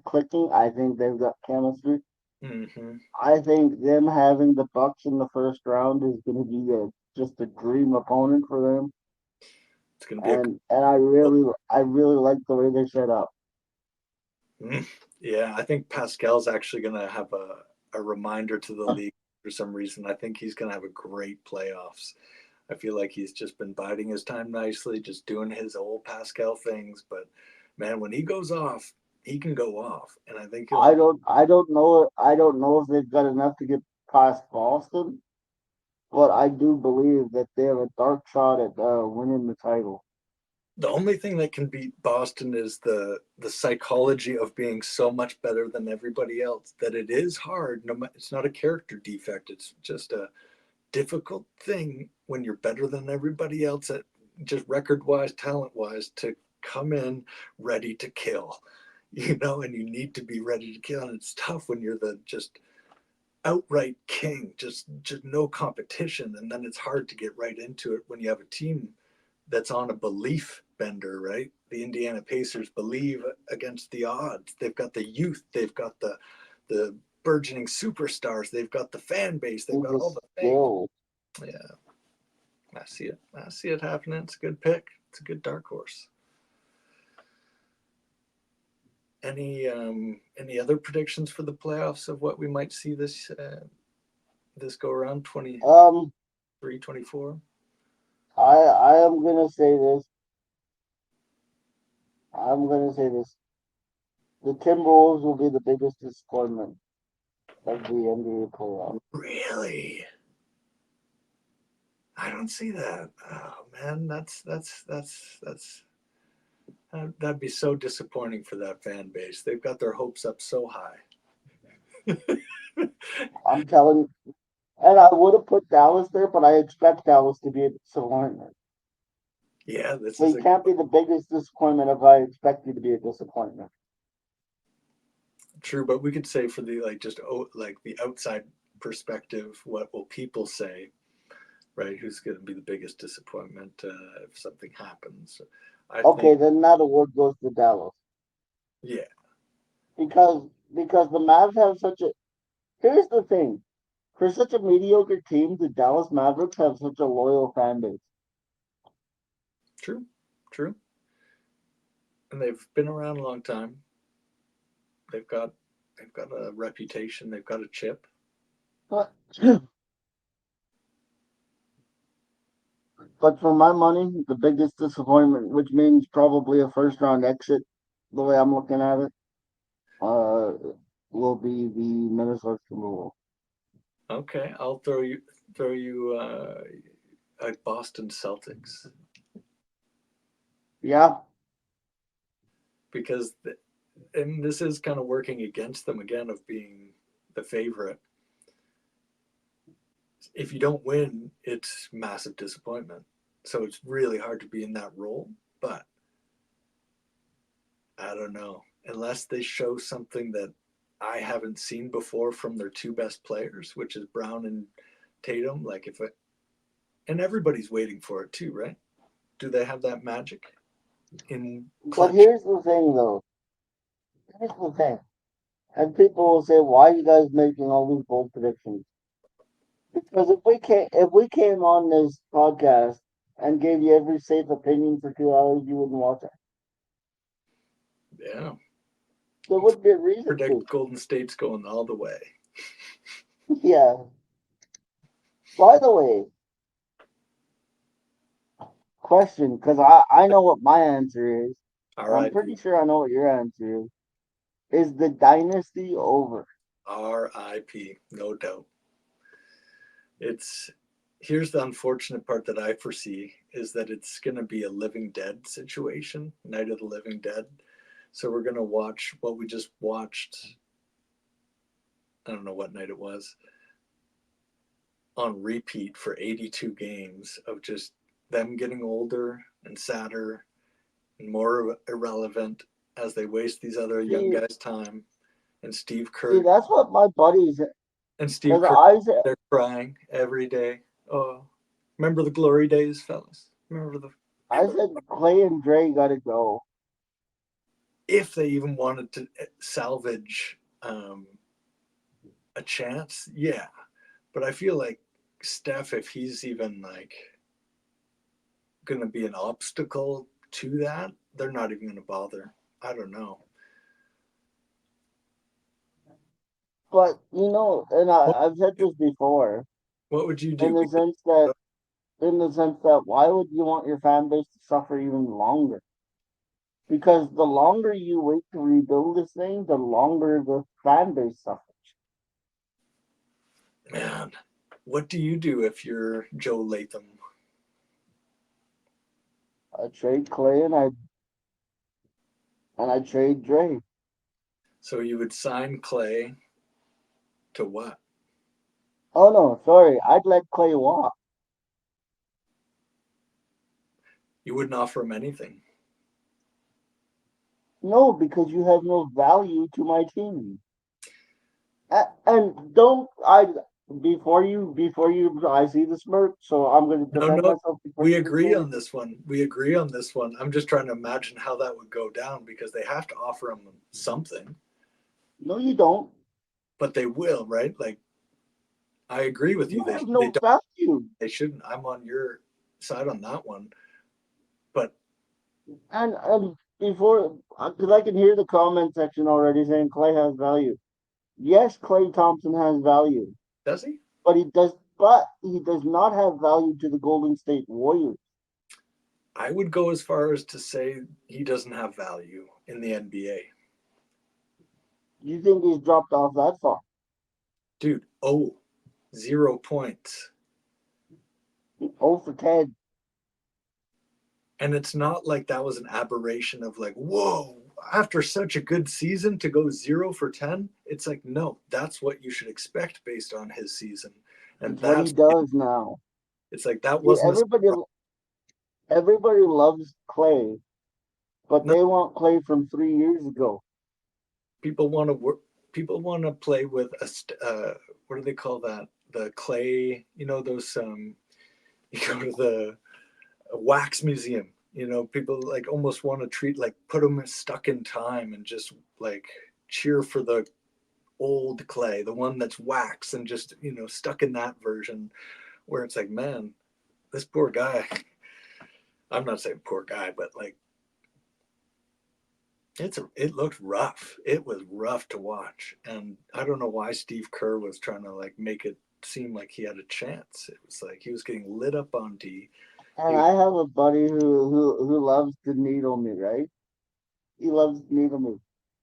clicking. I think they've got chemistry. Mm-hmm. I think them having the Bucks in the first round is going to be just a dream opponent for them. It's going to be a And I really like the way they're set up. yeah. I think Pascal's actually going to have a reminder to the league for some reason. I think he's going to have a great playoffs. I feel like he's just been biding his time nicely, just doing his old Pascal things. But man, when he goes off, he can go off, and I think he'll have. I don't know if they've got enough to get past Boston, but I do believe that they have a dark shot at winning the title. The only thing that can beat Boston is the psychology of being so much better than everybody else that it is hard. No, it's not a character defect. It's just a difficult thing when you're better than everybody else at just record wise, talent wise, to come in ready to kill, and you need to be ready to kill. And it's tough when you're the just outright king, just no competition. And then it's hard to get right into it when you have a team that's on a belief bender, right? The Indiana Pacers believe against the odds. They've got the youth, they've got the burgeoning superstars, they've got the fan base, they've And got the all the things. skill. Yeah, I see it. I see it happening. It's a good pick. It's a good dark horse. Any other predictions for the playoffs of what we might see this go around Um, 23-24? I am gonna say this. I'm gonna say this. The Timberwolves will be the biggest disappointment of the NBA playoffs. Really? I don't see that. Oh man, that's that'd be so disappointing for that fan base. They've got their hopes up so high. I'm telling you, and I would have put Dallas there, but I expect Dallas to be a disappointment. Yeah, this So is you a can't be the biggest disappointment if I expect you to be a disappointment. true, but we could say for the like the outside perspective, what will people say, right? Who's going to be the biggest disappointment if something happens? I Okay, think, then that award goes to Dallas yeah, because the Mavs have such a. Here's the thing: for such a mediocre team, the Dallas Mavericks have such a loyal fan base. true, true, and they've been around a long time. They've got they've got a reputation. They've got a chip. But but for my money, the biggest disappointment, which means probably a first round exit, the way I'm looking at it, uh, will be the Minnesota Timberwolves. Okay, I'll throw you Boston Celtics Yeah, because and this is kind of working against them again of being the favorite. If you don't win, it's massive disappointment. So it's really hard to be in that role. But I don't know. Unless they show something that I haven't seen before from their two best players, which is Brown and Tatum. Like if it, and everybody's waiting for it too, right? Do they have that magic in but clutch? here's the thing, though. Here's the thing, and people will say, "Why are you guys making all these bold predictions?" Because if we came on this podcast and gave you every safe opinion for 2 hours, you wouldn't watch it. Yeah. There wouldn't be a reason to. Predict Golden State's going all the way. Yeah. By the way, question, because I know what my answer is, and I'm pretty R.I.P. sure I know what your answer is. Is the dynasty over? R.I.P. No doubt. It's Here's the unfortunate part that I foresee is that it's going to be a Living Dead situation, Night of the Living Dead. So we're going to watch what we just watched. I don't know what night it was on repeat for 82 games of just them getting older and sadder and more irrelevant as they waste these other young See, guys' time. And Steve see, Kerr that's what my buddies, and Steve because Kerr, I said, they're crying every day. Oh, remember the glory days, fellas? Remember Clay and Dre got to go. if they even wanted to salvage a chance, yeah. But I feel like Steph, if he's even like going to be an obstacle to that, they're not even going to bother. I don't know. But you know, and What, I've said this before, what would you in do? the sense that, why would you want your fan base to suffer even longer? Because the longer you wait to rebuild this thing, the longer the fan base suffers. Man, what do you do if you're Joe Latham? I trade Clay and I trade Dre. So you would sign Clay to what? Oh no, sorry, I'd let Clay walk. You wouldn't offer him anything. No, because you have no value to my team. And don't I before you I see the smirk, so I'm going to No, defend no, myself before we you agree begin. on this one. We agree on this one. I'm just trying to imagine how that would go down because they have to offer him something, No, you don't. but they will, right? Like I agree with you. You They have they no don't. value. They shouldn't. I'm on your side on that one. But And before, because I can hear the comment section already saying Clay has value. Yes, Clay Thompson has value, does he? but he does not have value to the Golden State Warriors. I would go as far as to say he doesn't have value in the NBA. You think he's dropped off that far? Dude, oh, 0 points. Oh for 10. And it's not like that was an aberration of like, whoa, after such a good season to go 0 for 10. It's like, no, that's what you should expect based on his season. And It's what he that's, does now. it's like, that See, wasn't a surprise. everybody loves Clay, but No, they want Clay from 3 years ago. people want to work, people want to play with what do they call that? The clay, those, you go to the wax museum, people like almost want to treat, like put them stuck in time and just like cheer for the old clay, the one that's wax and just, stuck in that version where it's like, man, this poor guy, I'm not saying poor guy, but like it looked rough. It was rough to watch. And I don't know why Steve Kerr was trying to like make it seem like he had a chance. It was like he was getting lit up on D. And He, I have a buddy who loves to needle me, right? He loves to needle me.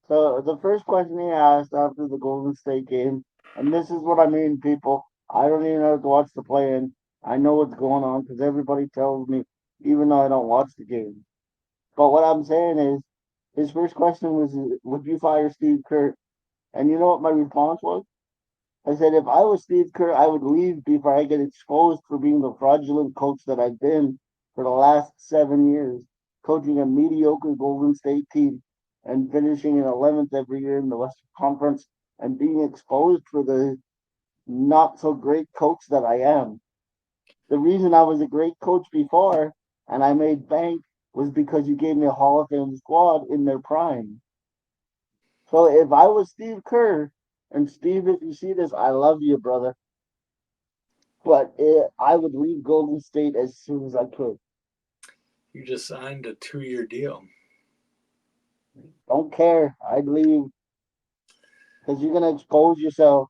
So the first question he asked after the Golden State game, and this is what I mean, people. I don't even have to watch the play in. I know what's going on because everybody tells me, even though I don't watch the game. But what I'm saying is, his first question was, "Would you fire Steve Kerr?" And you know what my response was? I said, if I was Steve Kerr, I would leave before I get exposed for being the fraudulent coach that I've been for the last 7 years, coaching a mediocre Golden State team and finishing in 11th every year in the Western Conference and being exposed for the not so great coach that I am. The reason I was a great coach before and I made bank was because you gave me a Hall of Fame squad in their prime. So if I was Steve Kerr, and Steve, if you see this, I love you, brother. But I would leave Golden State as soon as I could. you just signed a 2-year deal. Don't care. I'd leave because you're gonna expose yourself.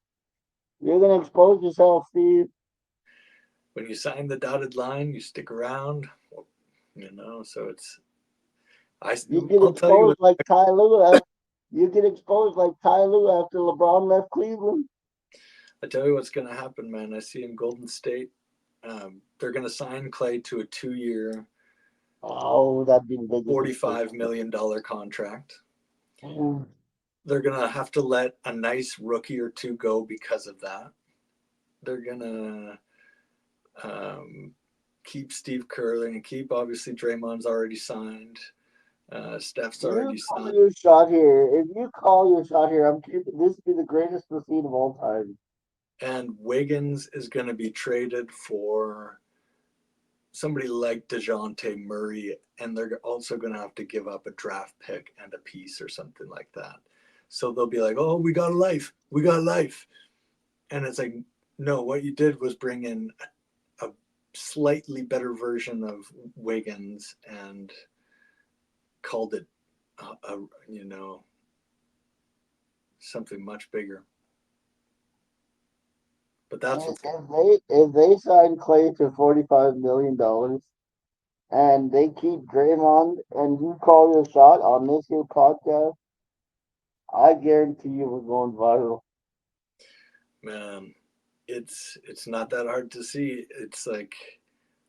You're gonna expose yourself, Steve. When you sign the dotted line, you stick around, so I, You get I'll tell you what, exposed like Ty Lue. You get exposed like Ty Lue after LeBron left Cleveland. I tell you what's going to happen, man. I see in Golden State, they're going to sign Clay to a 2-year, Oh, that'd be the biggest $45 million contract. disgrace. They're going to have to let a nice rookie or two go because of that. They're going to keep Steve Kerr. They're going to keep, obviously, Draymond's already signed. Steph's You already call signed. your shot here. If you call your shot here, I'm keeping this be the greatest receipt of all time. And Wiggins is going to be traded for somebody like DeJounte Murray, and they're also going to have to give up a draft pick and a piece or something like that. So they'll be like, oh, we got life. We got life. And it's like, no, what you did was bring in a slightly better version of Wiggins and called it, you know, something much bigger. But that's what's If they sign Clay to $45 million and they keep Draymond and you call your shot on this here podcast, I guarantee you we're going viral. man. It's not that hard to see. It's like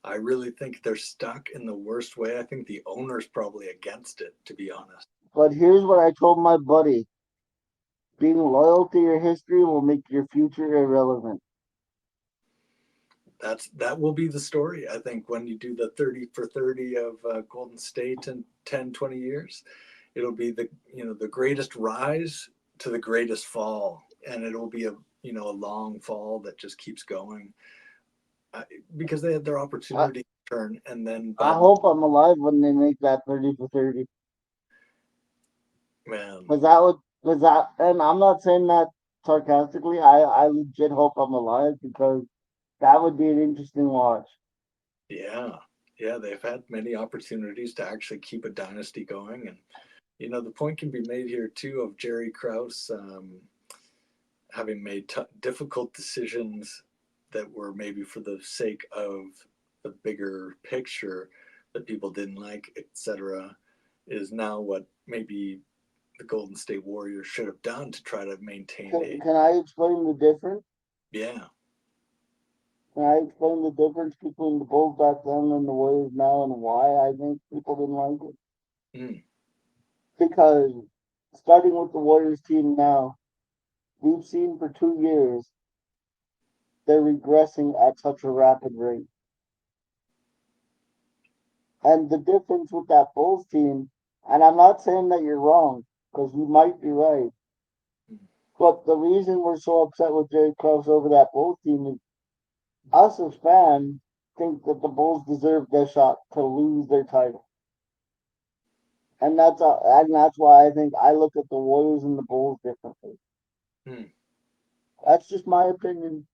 I really think they're stuck in the worst way. I think the owner's probably against it, to be honest. But here's what I told my buddy: being loyal to your history will make your future irrelevant. That will be the story. I think when you do the 30 for 30 of Golden State in 10, 20 years, it'll be the greatest rise to the greatest fall, and it'll be a long fall that just keeps going because they had their I, opportunity to turn, and then I bad hope I'm alive when they make that 30 for 30. man. And I'm not saying that sarcastically. I legit hope I'm alive because that would be an interesting watch. Yeah, yeah, they've had many opportunities to actually keep a dynasty going, and the point can be made here too of Jerry Krause having made difficult decisions that were maybe for the sake of the bigger picture that people didn't like, etc., is now what maybe the Golden State Warriors should have done to try to maintain Can, a can I explain the difference? yeah. Can I explain the difference between the Bulls back then and the Warriors now and why I think people didn't like it? Mm, Because starting with the Warriors team now, we've seen for 2 years they're regressing at such a rapid rate. And the difference with that Bulls team, and I'm not saying that you're wrong, because you might be right, but the reason we're so upset with Jerry Krause over that Bulls team is us as fans think that the Bulls deserve their shot to lose their title. And that's why I think I look at the Warriors and the Bulls differently. mm. That's just my opinion.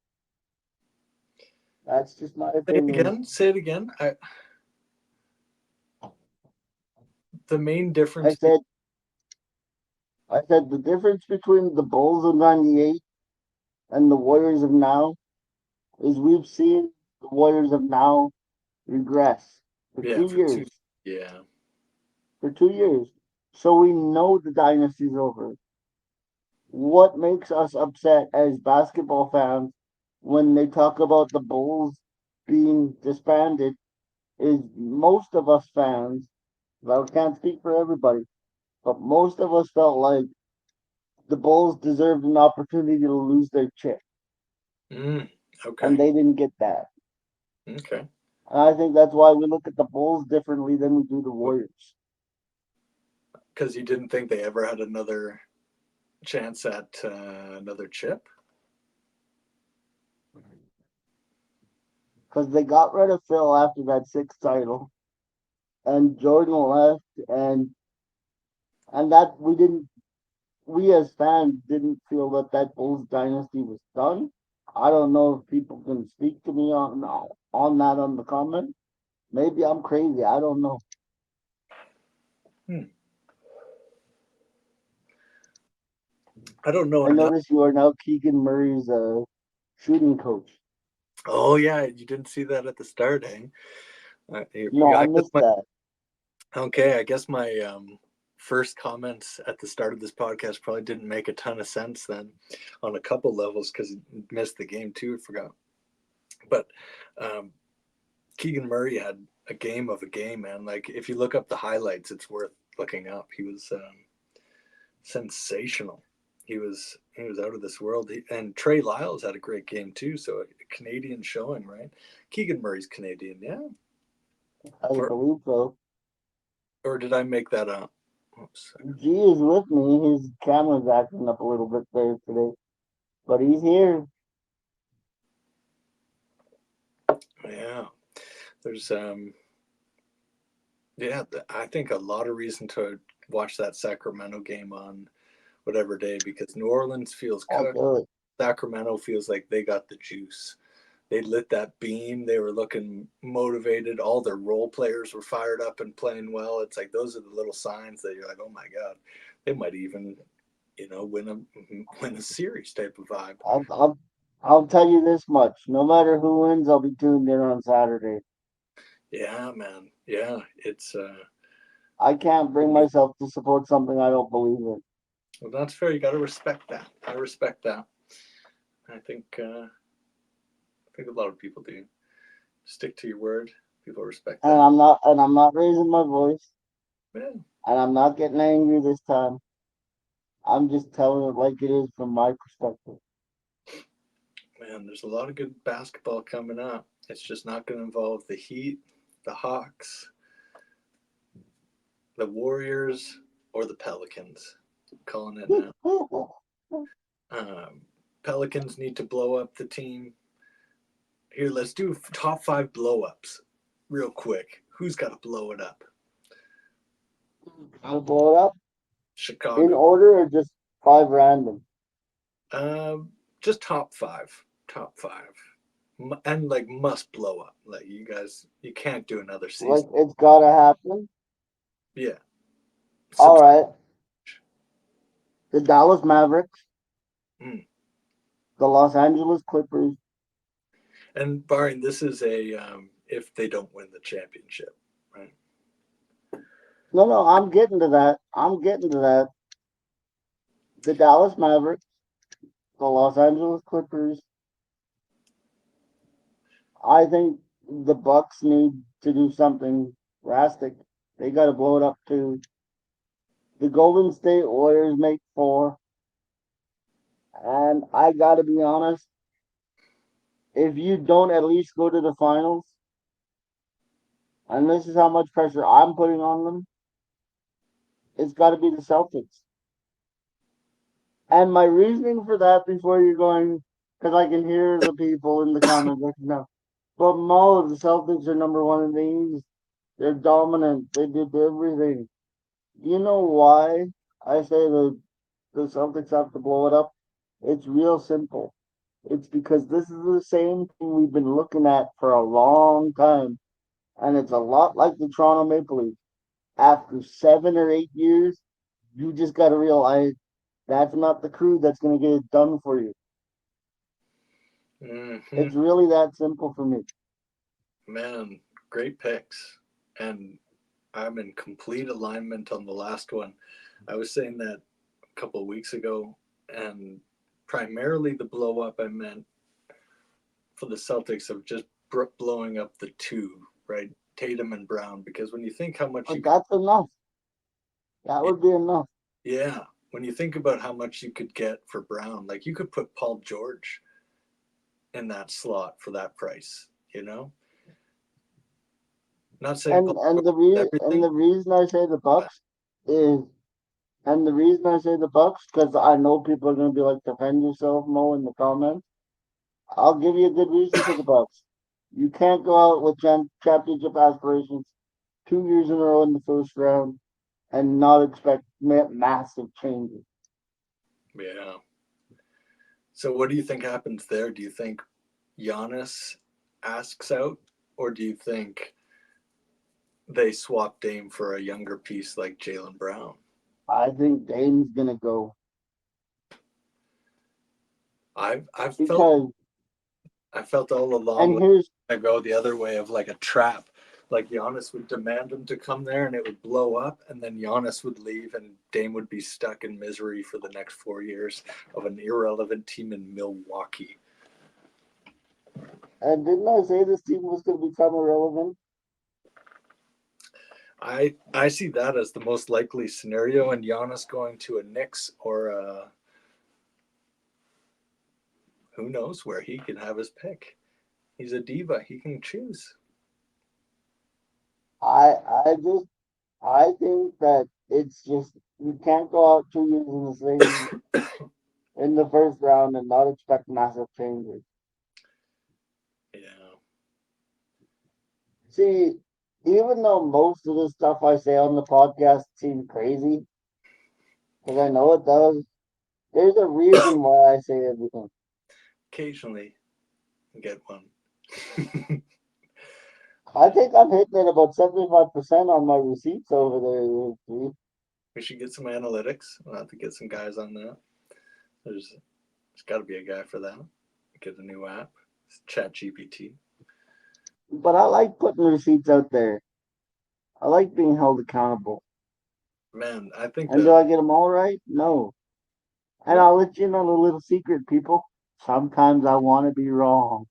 That's just my Say it opinion. again. Say it again. The main I difference. said I said the difference between the Bulls of '98 and the Warriors of now is we've seen the Warriors of now regress for Yeah, two for two. years. Yeah. For 2 years. So we know the dynasty's over. What makes us upset as basketball fans when they talk about the Bulls being disbanded is most of us fans, I can't speak for everybody, but most of us felt like the Bulls deserved an opportunity to lose their chip, Mm, and okay. they didn't get that. Okay. And I think that's why we look at the Bulls differently than we do the Warriors. Because you didn't think they ever had another chance at another chip. Because they got rid of Phil after that sixth title, and Jordan left, and that we as fans didn't feel that that Bulls dynasty was done. I don't know if people can speak to me on that on the comment. Maybe I'm crazy. I don't know. Hmm. I don't know I enough. notice you are now Keegan Murray's shooting coach. Oh yeah, you didn't see that at the start, eh? No, I I guess missed my that. okay. I guess my first comments at the start of this podcast probably didn't make a ton of sense then, on a couple levels because missed the game too. I forgot, but um, Keegan Murray had a game of a game, man. Like if you look up the highlights, it's worth looking up. He was sensational. He was out of this world. And Trey Lyles had a great game too. So a Canadian showing, right? Keegan Murray's Canadian, yeah. I Or believe so. or did I make that up? Oops. G is with me. His camera's acting up a little bit there today, but he's here. Yeah. There's yeah, I think a lot of reason to watch that Sacramento game on whatever day because New Orleans feels I'll cooked. do it. Sacramento feels like they got the juice. They lit that beam. They were looking motivated. All their role players were fired up and playing well. It's like those are the little signs that you're like, oh my god, they might even, win a series type of vibe. I'll tell you this much: no matter who wins, I'll be tuned in on Saturday. Yeah, man. Yeah, it's I can't bring myself to support something I don't believe in. well, that's fair. You got to respect that. I respect that. I think a lot of people do. Stick to your word. People respect And that. I'm not raising my voice, Yeah, and I'm not getting angry this time. I'm just telling it like it is from my perspective. man. There's a lot of good basketball coming up. It's just not going to involve the Heat, the Hawks, the Warriors, or the Pelicans. I'm calling it now. Um, Pelicans need to blow up the team. Here, let's do top 5 blow ups real quick. Who's got to blow it up? I'll blow it up in Chicago. order or just five random. Just top 5. Top 5. And like must blow up. Like you guys, you can't do another Like season. it's gotta happen. Yeah. All right. The Dallas Mavericks, Mm. the Los Angeles Clippers. And barring this is a if they don't win the championship, right? No, I'm getting to that. I'm getting to that. The Dallas Mavericks, the Los Angeles Clippers. I think the Bucks need to do something drastic. They got to blow it up too. The Golden State Warriors make four, and I got to be honest. If you don't at least go to the finals, and this is how much pressure I'm putting on them, it's got to be the Celtics. And my reasoning for that, before you're going, because I can hear the people in the comments like, no. But Mo, the Celtics are number one in the East. They're dominant. They did everything. You know why I say the Celtics have to blow it up? It's real simple. It's because this is the same thing we've been looking at for a long time. And it's a lot like the Toronto Maple Leafs. After 7 or 8 years, you just got to realize that's not the crew that's going to get it done for you. Mm-hmm. It's really that simple for me. Man, great picks. And I'm in complete alignment on the last one. I was saying that a couple of weeks ago, and primarily the blow up I meant for the Celtics of just blowing up the two, right? Tatum and Brown, because when you think how much you But could, that's enough. That would be enough. yeah, when you think about how much you could get for Brown, like you could put Paul George in that slot for that price, you know? Not saying And Paul and George the is re- and everything, the reason I say the but Bucks is and the reason I say the Bucks because I know people are going to be like defend yourself, Mo, in the comments. I'll give you a good reason for the Bucks. You can't go out with championship aspirations 2 years in a row in the first round and not expect massive changes. yeah. So what do you think happens there? Do you think Giannis asks out, or do you think they swap Dame for a younger piece like Jalen Brown? I think Dame's going to go I've felt because, I felt all along and like here's, I go the other way of like a trap. Like Giannis would demand him to come there and it would blow up, and then Giannis would leave and Dame would be stuck in misery for the next 4 years of an irrelevant team in Milwaukee. and didn't I say this team was going to become irrelevant? I see that as the most likely scenario, and Giannis going to a Knicks or a, who knows where he can have his pick. He's a diva. He can choose. I, I just, I think that it's just, you can't go out 2 years in the same, in the first round and not expect massive changes. Yeah. See, even though most of the stuff I say on the podcast seems crazy, because I know it does, there's a reason why I say everything. occasionally get one. I think I'm hitting it about 75% on my receipts over there. We should get some analytics. We'll have to get some guys on that. There's got to be a guy for that. Get a new app. It's Chat GPT. But I like putting receipts out there. I like being held accountable. Man, I think And do that I get them all right? No. And I'll let you in on a little secret, people. Sometimes I want to be wrong.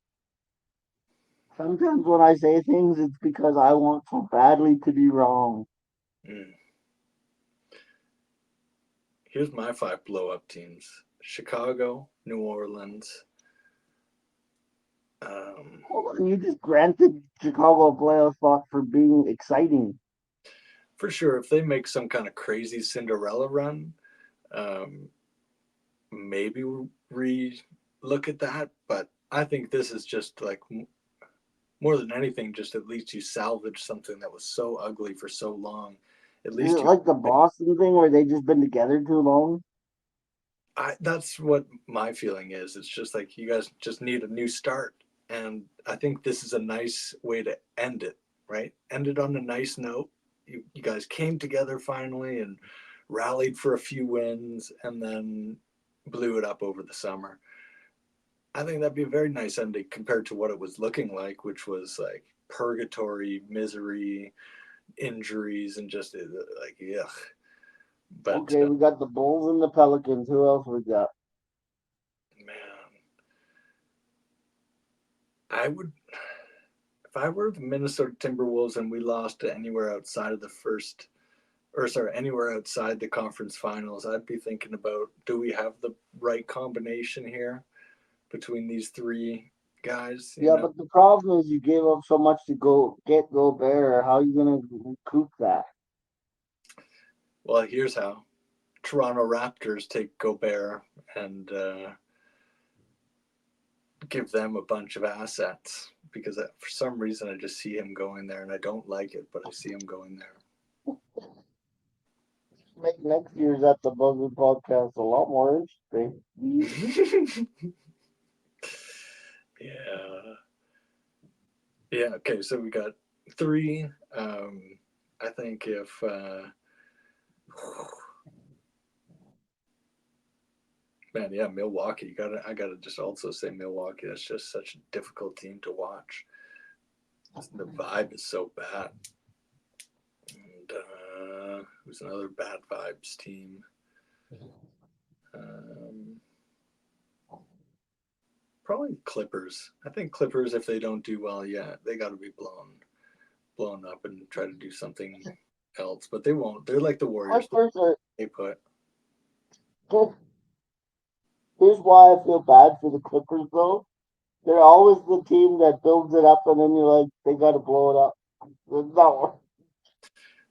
Sometimes when I say things, it's because I want so badly to be wrong. mm. Here's my 5 blow up teams: Chicago, New Orleans. Hold on, you just granted Chicago a playoff spot for being exciting. For sure, if they make some kind of crazy Cinderella run, um, maybe re look at that. But I think this is just like more than anything, just at least you salvage something that was so ugly for so long. At Is it least you. like the Boston thing where they just been together too long? That's what my feeling is. It's just like you guys just need a new start, and I think this is a nice way to end it. Right, end it on a nice note. You guys came together finally and rallied for a few wins, and then blew it up over the summer. I think that'd be a very nice ending compared to what it was looking like, which was like purgatory, misery, injuries, and just like yuck. But Okay, we got the Bulls and the Pelicans. Who else we got? man, I would, if I were the Minnesota Timberwolves and we lost to anywhere outside of the first, or sorry, anywhere outside the conference finals, I'd be thinking about, do we have the right combination here between these three guys? Yeah, but the problem is you gave up so much to go get Gobert. How are you gonna recoup that? Well, here's how. Toronto Raptors take Gobert and give them a bunch of assets because for some reason I just see him going there and I don't like it, but I see him going there. Make next year's At the Buzzer podcast a lot more interesting. Yeah. Yeah. Okay. So we got 3. I think if man, yeah, Milwaukee. I gotta just also say Milwaukee. That's just such a difficult team to watch. The vibe is so bad. And who's another bad vibes team? Um, Probably Clippers. I think Clippers, if they don't do well, yeah, they got to be blown up and try to do something else. But they won't. They're like the Warriors. Clippers are. They put. Here's why I feel bad for the Clippers though. They're always the team that builds it up, and then you're like, they got to blow it up. It's not worth.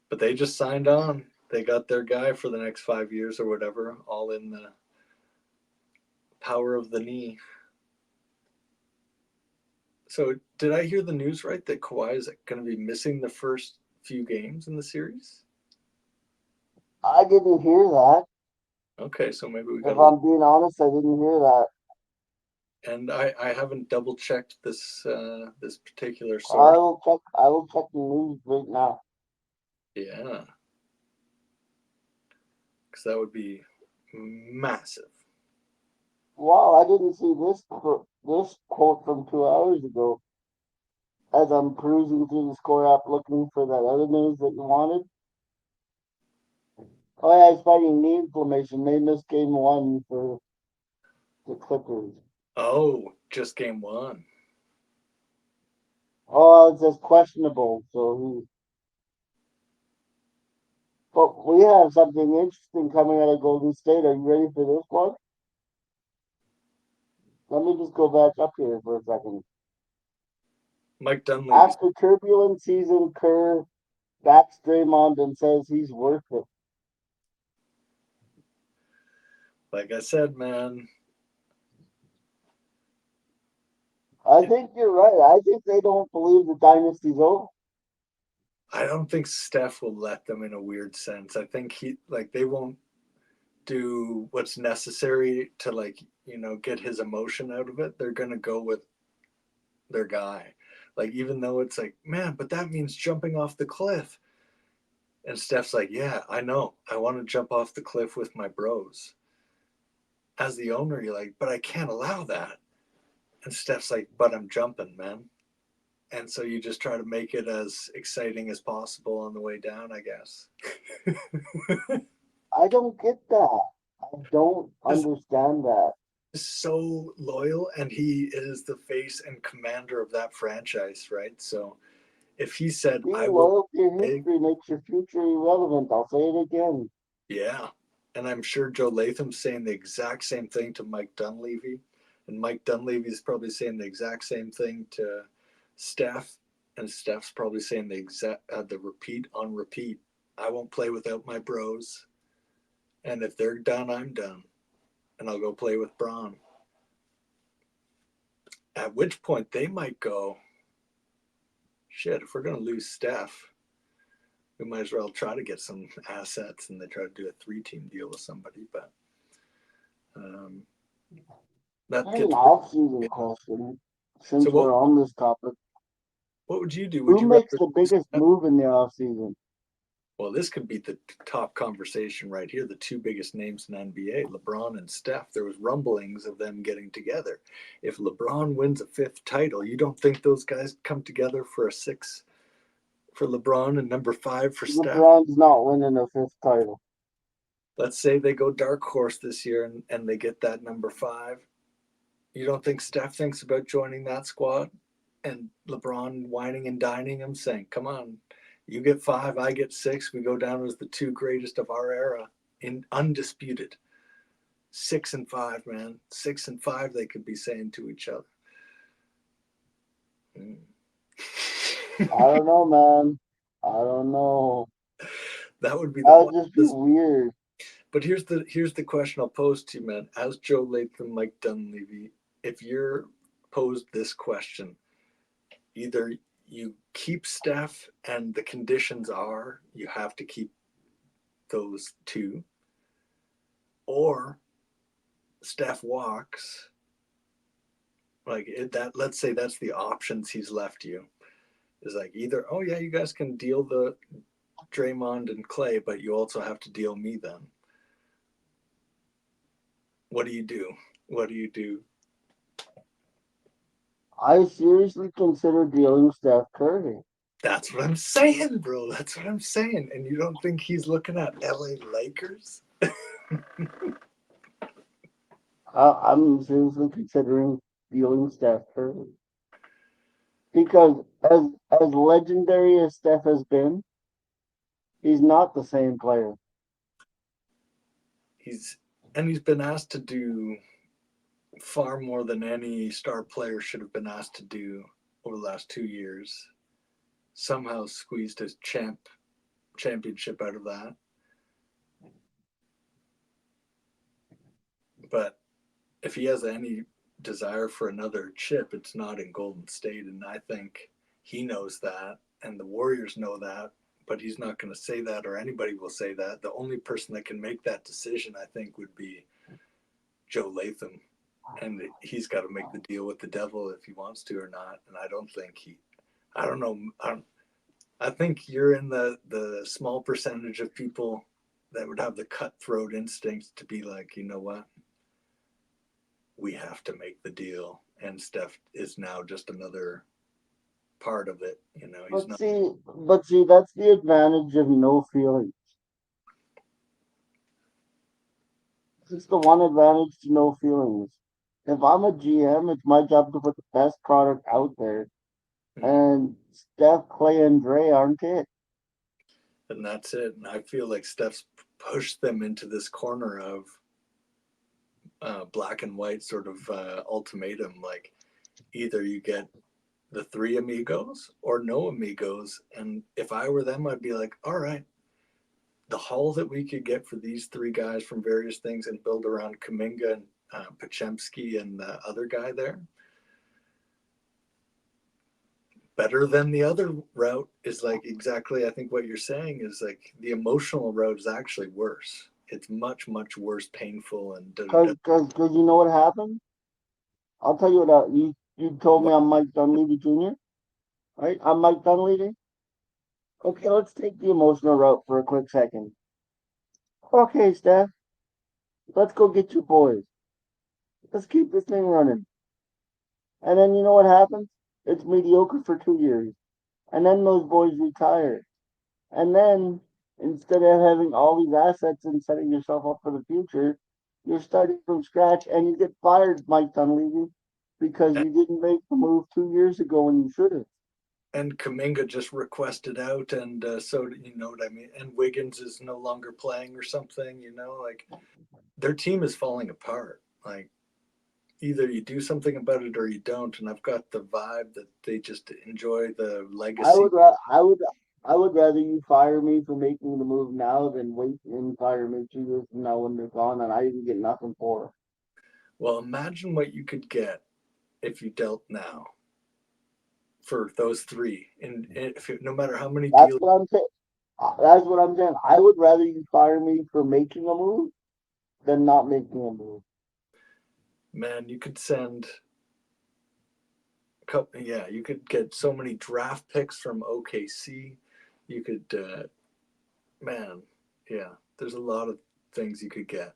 But they just signed on. They got their guy for the next 5 years or whatever, all in the power of the knee. So did I hear the news right that Kawhi is going to be missing the first few games in the series? I didn't hear that. Okay, so maybe we got If a little. I'm being honest, I didn't hear that. And I haven't double checked this particular I source. will check. I will check the news right now. Yeah, because that would be massive. Wow, I didn't see this quote from 2 hours ago. As I'm cruising through the score app looking for that other news that you wanted. Oh yeah, he's fighting knee inflammation. They missed game 1 for the Clippers. Oh, just game 1. Oh, it says questionable. But we have something interesting coming out of Golden State. Are you ready for this one? Let me just go back up here for a second. Mike Dunleavy. After turbulent season, Kerr backs Draymond and says he's worth it. Like I said, man, I think you're right. I think they don't believe the dynasty's over. I don't think Steph will let them in a weird sense. I think they won't do what's necessary to, like, get his emotion out of it, they're going to go with their guy. Like, even though it's like, man, but that means jumping off the cliff. And Steph's like, yeah, I know. I want to jump off the cliff with my bros. As the owner, you're like, but I can't allow that. And Steph's like, but I'm jumping, man. And so you just try to make it as exciting as possible on the way down, I guess. I don't get that. I don't understand that. Is so loyal, and he is the face and commander of that franchise, right? So if he said, I Being will loyal to your play, history makes your future irrelevant. I'll say it again. yeah. And I'm sure Joe Latham's saying the exact same thing to Mike Dunleavy. And Mike Dunleavy is probably saying the exact same thing to Steph. And Steph's probably saying the repeat on repeat. I won't play without my bros. And if they're done, I'm done. And I'll go play with Braun. At which point they might go, shit, if we're going to lose Steph, we might as well try to get some assets, and they try to do a 3-team deal with somebody. But that Here's gets. an off-season question, So since we're on this topic. what would you do? Would Who you makes rather? the biggest move in the off-season? Well, this could be the top conversation right here. The two biggest names in NBA, LeBron and Steph. There was rumblings of them getting together. If LeBron wins a 5th title, you don't think those guys come together for a 6 for LeBron and number 5 for Steph? LeBron's not winning a 5th title. Let's say they go dark horse this year and they get that number 5. You don't think Steph thinks about joining that squad? And LeBron whining and dining him, saying, come on, you get 5, I get 6. We go down as the 2 greatest of our era, in undisputed. 6 and 5, man. 6 and 5, they could be saying to each other. I don't know, man. I don't know. That would be the That would just be wildest. weird. But here's the question I'll pose to you, man. As Joe Latham, Mike Dunleavy, if you're posed this question, either you keep Steph and the conditions are you have to keep those 2, or Steph walks, like that. Let's say that's the options he's left you. Is like either, oh yeah, you guys can deal the Draymond and Clay, but you also have to deal me then. What do you do? What do you do? I seriously consider dealing Steph Curry. That's what I'm saying, bro. That's what I'm saying. And you don't think he's looking at LA Lakers? I'm seriously considering dealing Steph Curry. Because as legendary as Steph has been, he's not the same player. He's been asked to do far more than any star player should have been asked to do over the last 2 years. Somehow squeezed his championship out of that. But if he has any desire for another chip, it's not in Golden State. And I think he knows that, and the Warriors know that, but he's not going to say that, or anybody will say that. The only person that can make that decision, I think, would be Joe Latham. And he's got to make the deal with the devil if he wants to or not. And I don't think I don't know. I think you're in the small percentage of people that would have the cutthroat instinct to be like, you know what? We have to make the deal. And Steph is now just another part of it. He's not. But see, that's the advantage of no feelings. It's the one advantage to no feelings. If I'm a GM, it's my job to put the best product out there. And Steph, Clay, and Dre aren't it. And that's it. And I feel like Steph's pushed them into this corner of black and white sort of ultimatum. Like, either you get the 3 amigos or no amigos. And if I were them, I'd be like, all right, the haul that we could get for these 3 guys from various things and build around Kuminga and Podziemski and the other guy there, better than the other route is like exactly, I think what you're saying is like the emotional route is actually worse. it's much, much worse, painful, and Cause you know what happened? I'll tell you what. You told me I'm Mike Dunleavy Jr. Right? I'm Mike Dunleavy. Okay, let's take the emotional route for a quick second. Okay, Steph, let's go get your boys. Let's keep this thing running. And then you know what happens? It's mediocre for 2 years. And then those boys retire. And then instead of having all these assets and setting yourself up for the future, you're starting from scratch and you get fired, Mike Dunleavy, because you didn't make the move 2 years ago when you should have. and Kaminga just requested out, and so you know what I mean. And Wiggins is no longer playing or something. You know, like their team is falling apart. Like either you do something about it or you don't. And I've got the vibe that they just enjoy the I legacy. would ra- I would rather you fire me for making the move now than wait and fire me 2 years from now when they're gone and I even get nothing for it. Well, imagine what you could get if you dealt now for those three, and if no matter how many That's deals, what I'm saying. That's what I'm saying. I would rather you fire me for making a move than not making a move. man, you could send couple, yeah, you could get so many draft picks from OKC. You could, man, yeah, there's a lot of things you could get,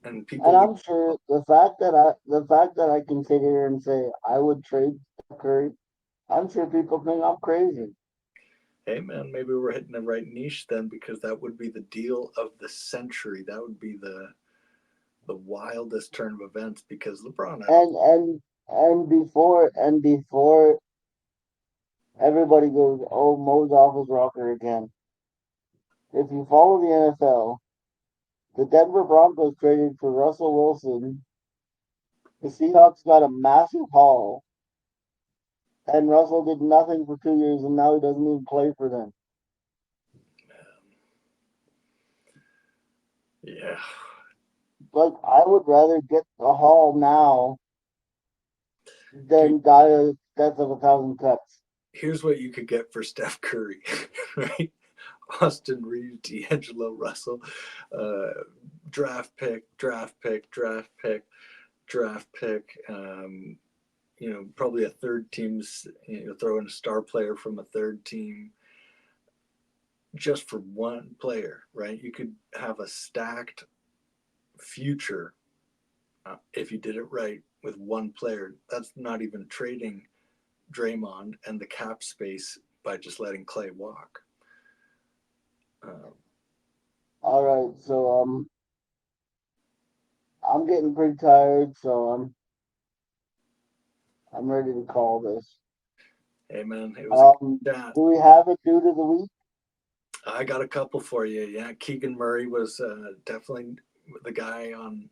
and And people would. I'm sure the fact that I can sit here and say I would trade Steph Curry, I'm sure people think I'm crazy. Hey, man, maybe we're hitting the right niche then, because that would be the deal of the century. That would be the wildest turn of events because LeBron, I don't. And and and before everybody goes, oh, Mo's off his rocker again. If you follow the NFL, the Denver Broncos traded for Russell Wilson. The Seahawks got a massive haul, and Russell did nothing for 2 years, and now he doesn't even play for them. Yeah. Like I would rather get the haul now Here, than die a death of a thousand cuts. here's what you could get for Steph Curry, right? Austin Reeves, D'Angelo Russell, uh, draft pick, draft pick, draft pick, draft pick. Probably a third team's, throw in a star player from a third team just for one player, right? You could have a stacked future if you did it right with one player. That's not even trading Draymond and the cap space by just letting Clay walk. Uh, All right, so I'm getting pretty tired, so I'm ready to call this. hey man, it was a Um, good chat. do we have a dude of the week? I got a couple for you. Yeah, Keegan Murray was definitely the guy on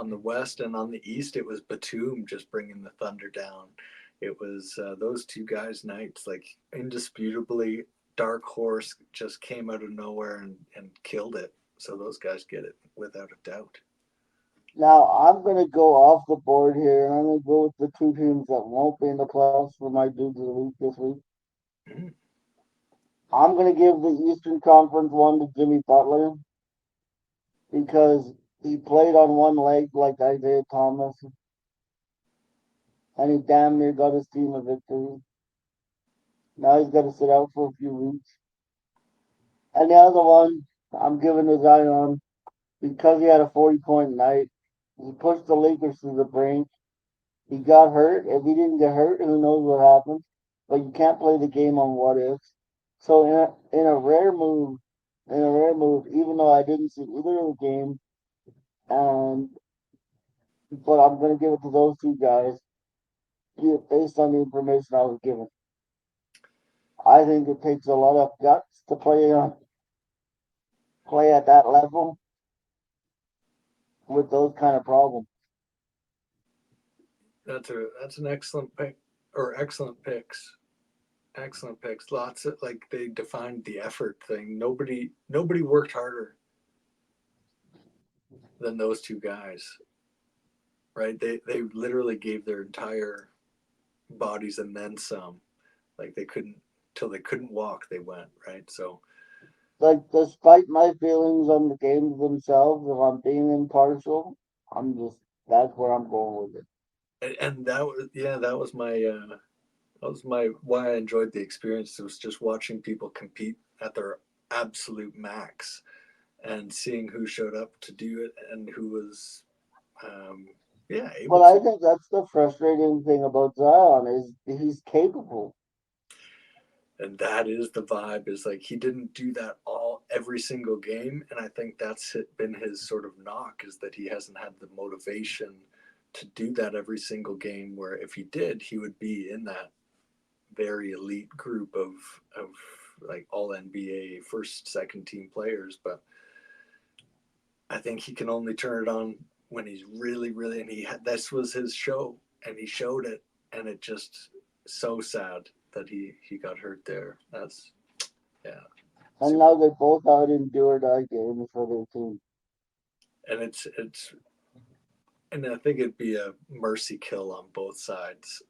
the West, and on the East, it was Batum just bringing the Thunder down. It was those two guys' nights, like indisputably. Dark Horse just came out of nowhere and killed it. So those guys get it without a doubt. Now I'm gonna go off the board here, and I'm gonna go with the two teams that won't be in the playoffs for my dudes of the week this week. Mm. I'm gonna give the Eastern Conference one to Jimmy Butler because he played on one leg like Isaiah Thomas, and he damn near got his team a victory. Now he's got to sit out for a few weeks. And the other one, I'm giving to Zion because he had a 40-point night. He pushed the Lakers to the brink. He got hurt. If he didn't get hurt, who knows what happens? But you can't play the game on what ifs. So in a rare move, even though I didn't see either of the game, and but I'm gonna give it to those two guys based on the information I was given. I think it takes a lot of guts to play at that level with those kind of problems. That's an excellent pick, or excellent picks. Excellent picks. Lots of, like, they defined the effort thing. Nobody worked harder than those two guys, right? They literally gave their entire bodies and then some. Like they couldn't till they couldn't walk, they went, right? So like, despite my feelings on the games themselves, if I'm being impartial, that's where I'm going with it. And that was, yeah, that was my why I enjoyed the experience. It was just watching people compete at their absolute max and seeing who showed up to do it and who was, um, yeah, But able I to. think that's the frustrating thing about Zion is he's capable. And that is the vibe. Is like he didn't do that all every single game, and I think been his sort of knock is that he hasn't had the motivation to do that every single game. Where if he did, he would be in that very elite group of like all NBA first second team players. But I think he can only turn it on when he's really and this was his show and he showed it, and it just so sad that he got hurt there. That's yeah, And super. now they both out endured our games for their team. And it's and I think it'd be a mercy kill on both sides,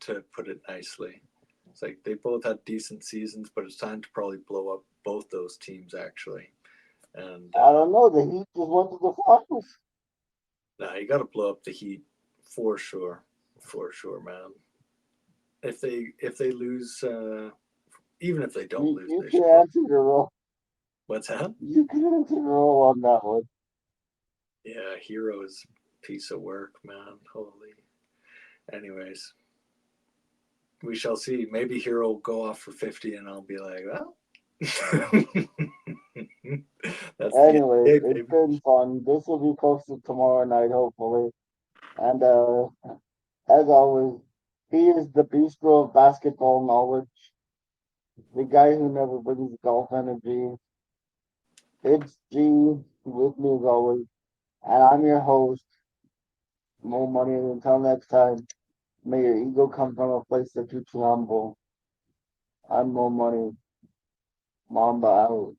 to put it nicely. It's like they both had decent seasons, but it's time to probably blow up both those teams actually. And I don't know. The Heat just went to the finals. now you got to blow up the Heat for sure, man. If they lose, even if they don't lose, You they can should blow. answer the role. What's that? You can answer the role on that one. Yeah, Hero is a piece of work, man. Holy. Anyways, we shall see. Maybe Hero will go off for 50, and I'll be like, well, that's the Anyways, NBA, it's baby. been fun. This will be posted tomorrow night, hopefully. And as always, he is the bistro of basketball knowledge, the guy who never brings golf energy. It's G with me as always, and I'm your host, Mo Money. Until next time, may your ego come from a place that keeps you humble. I'm Mo Money. Mamba out.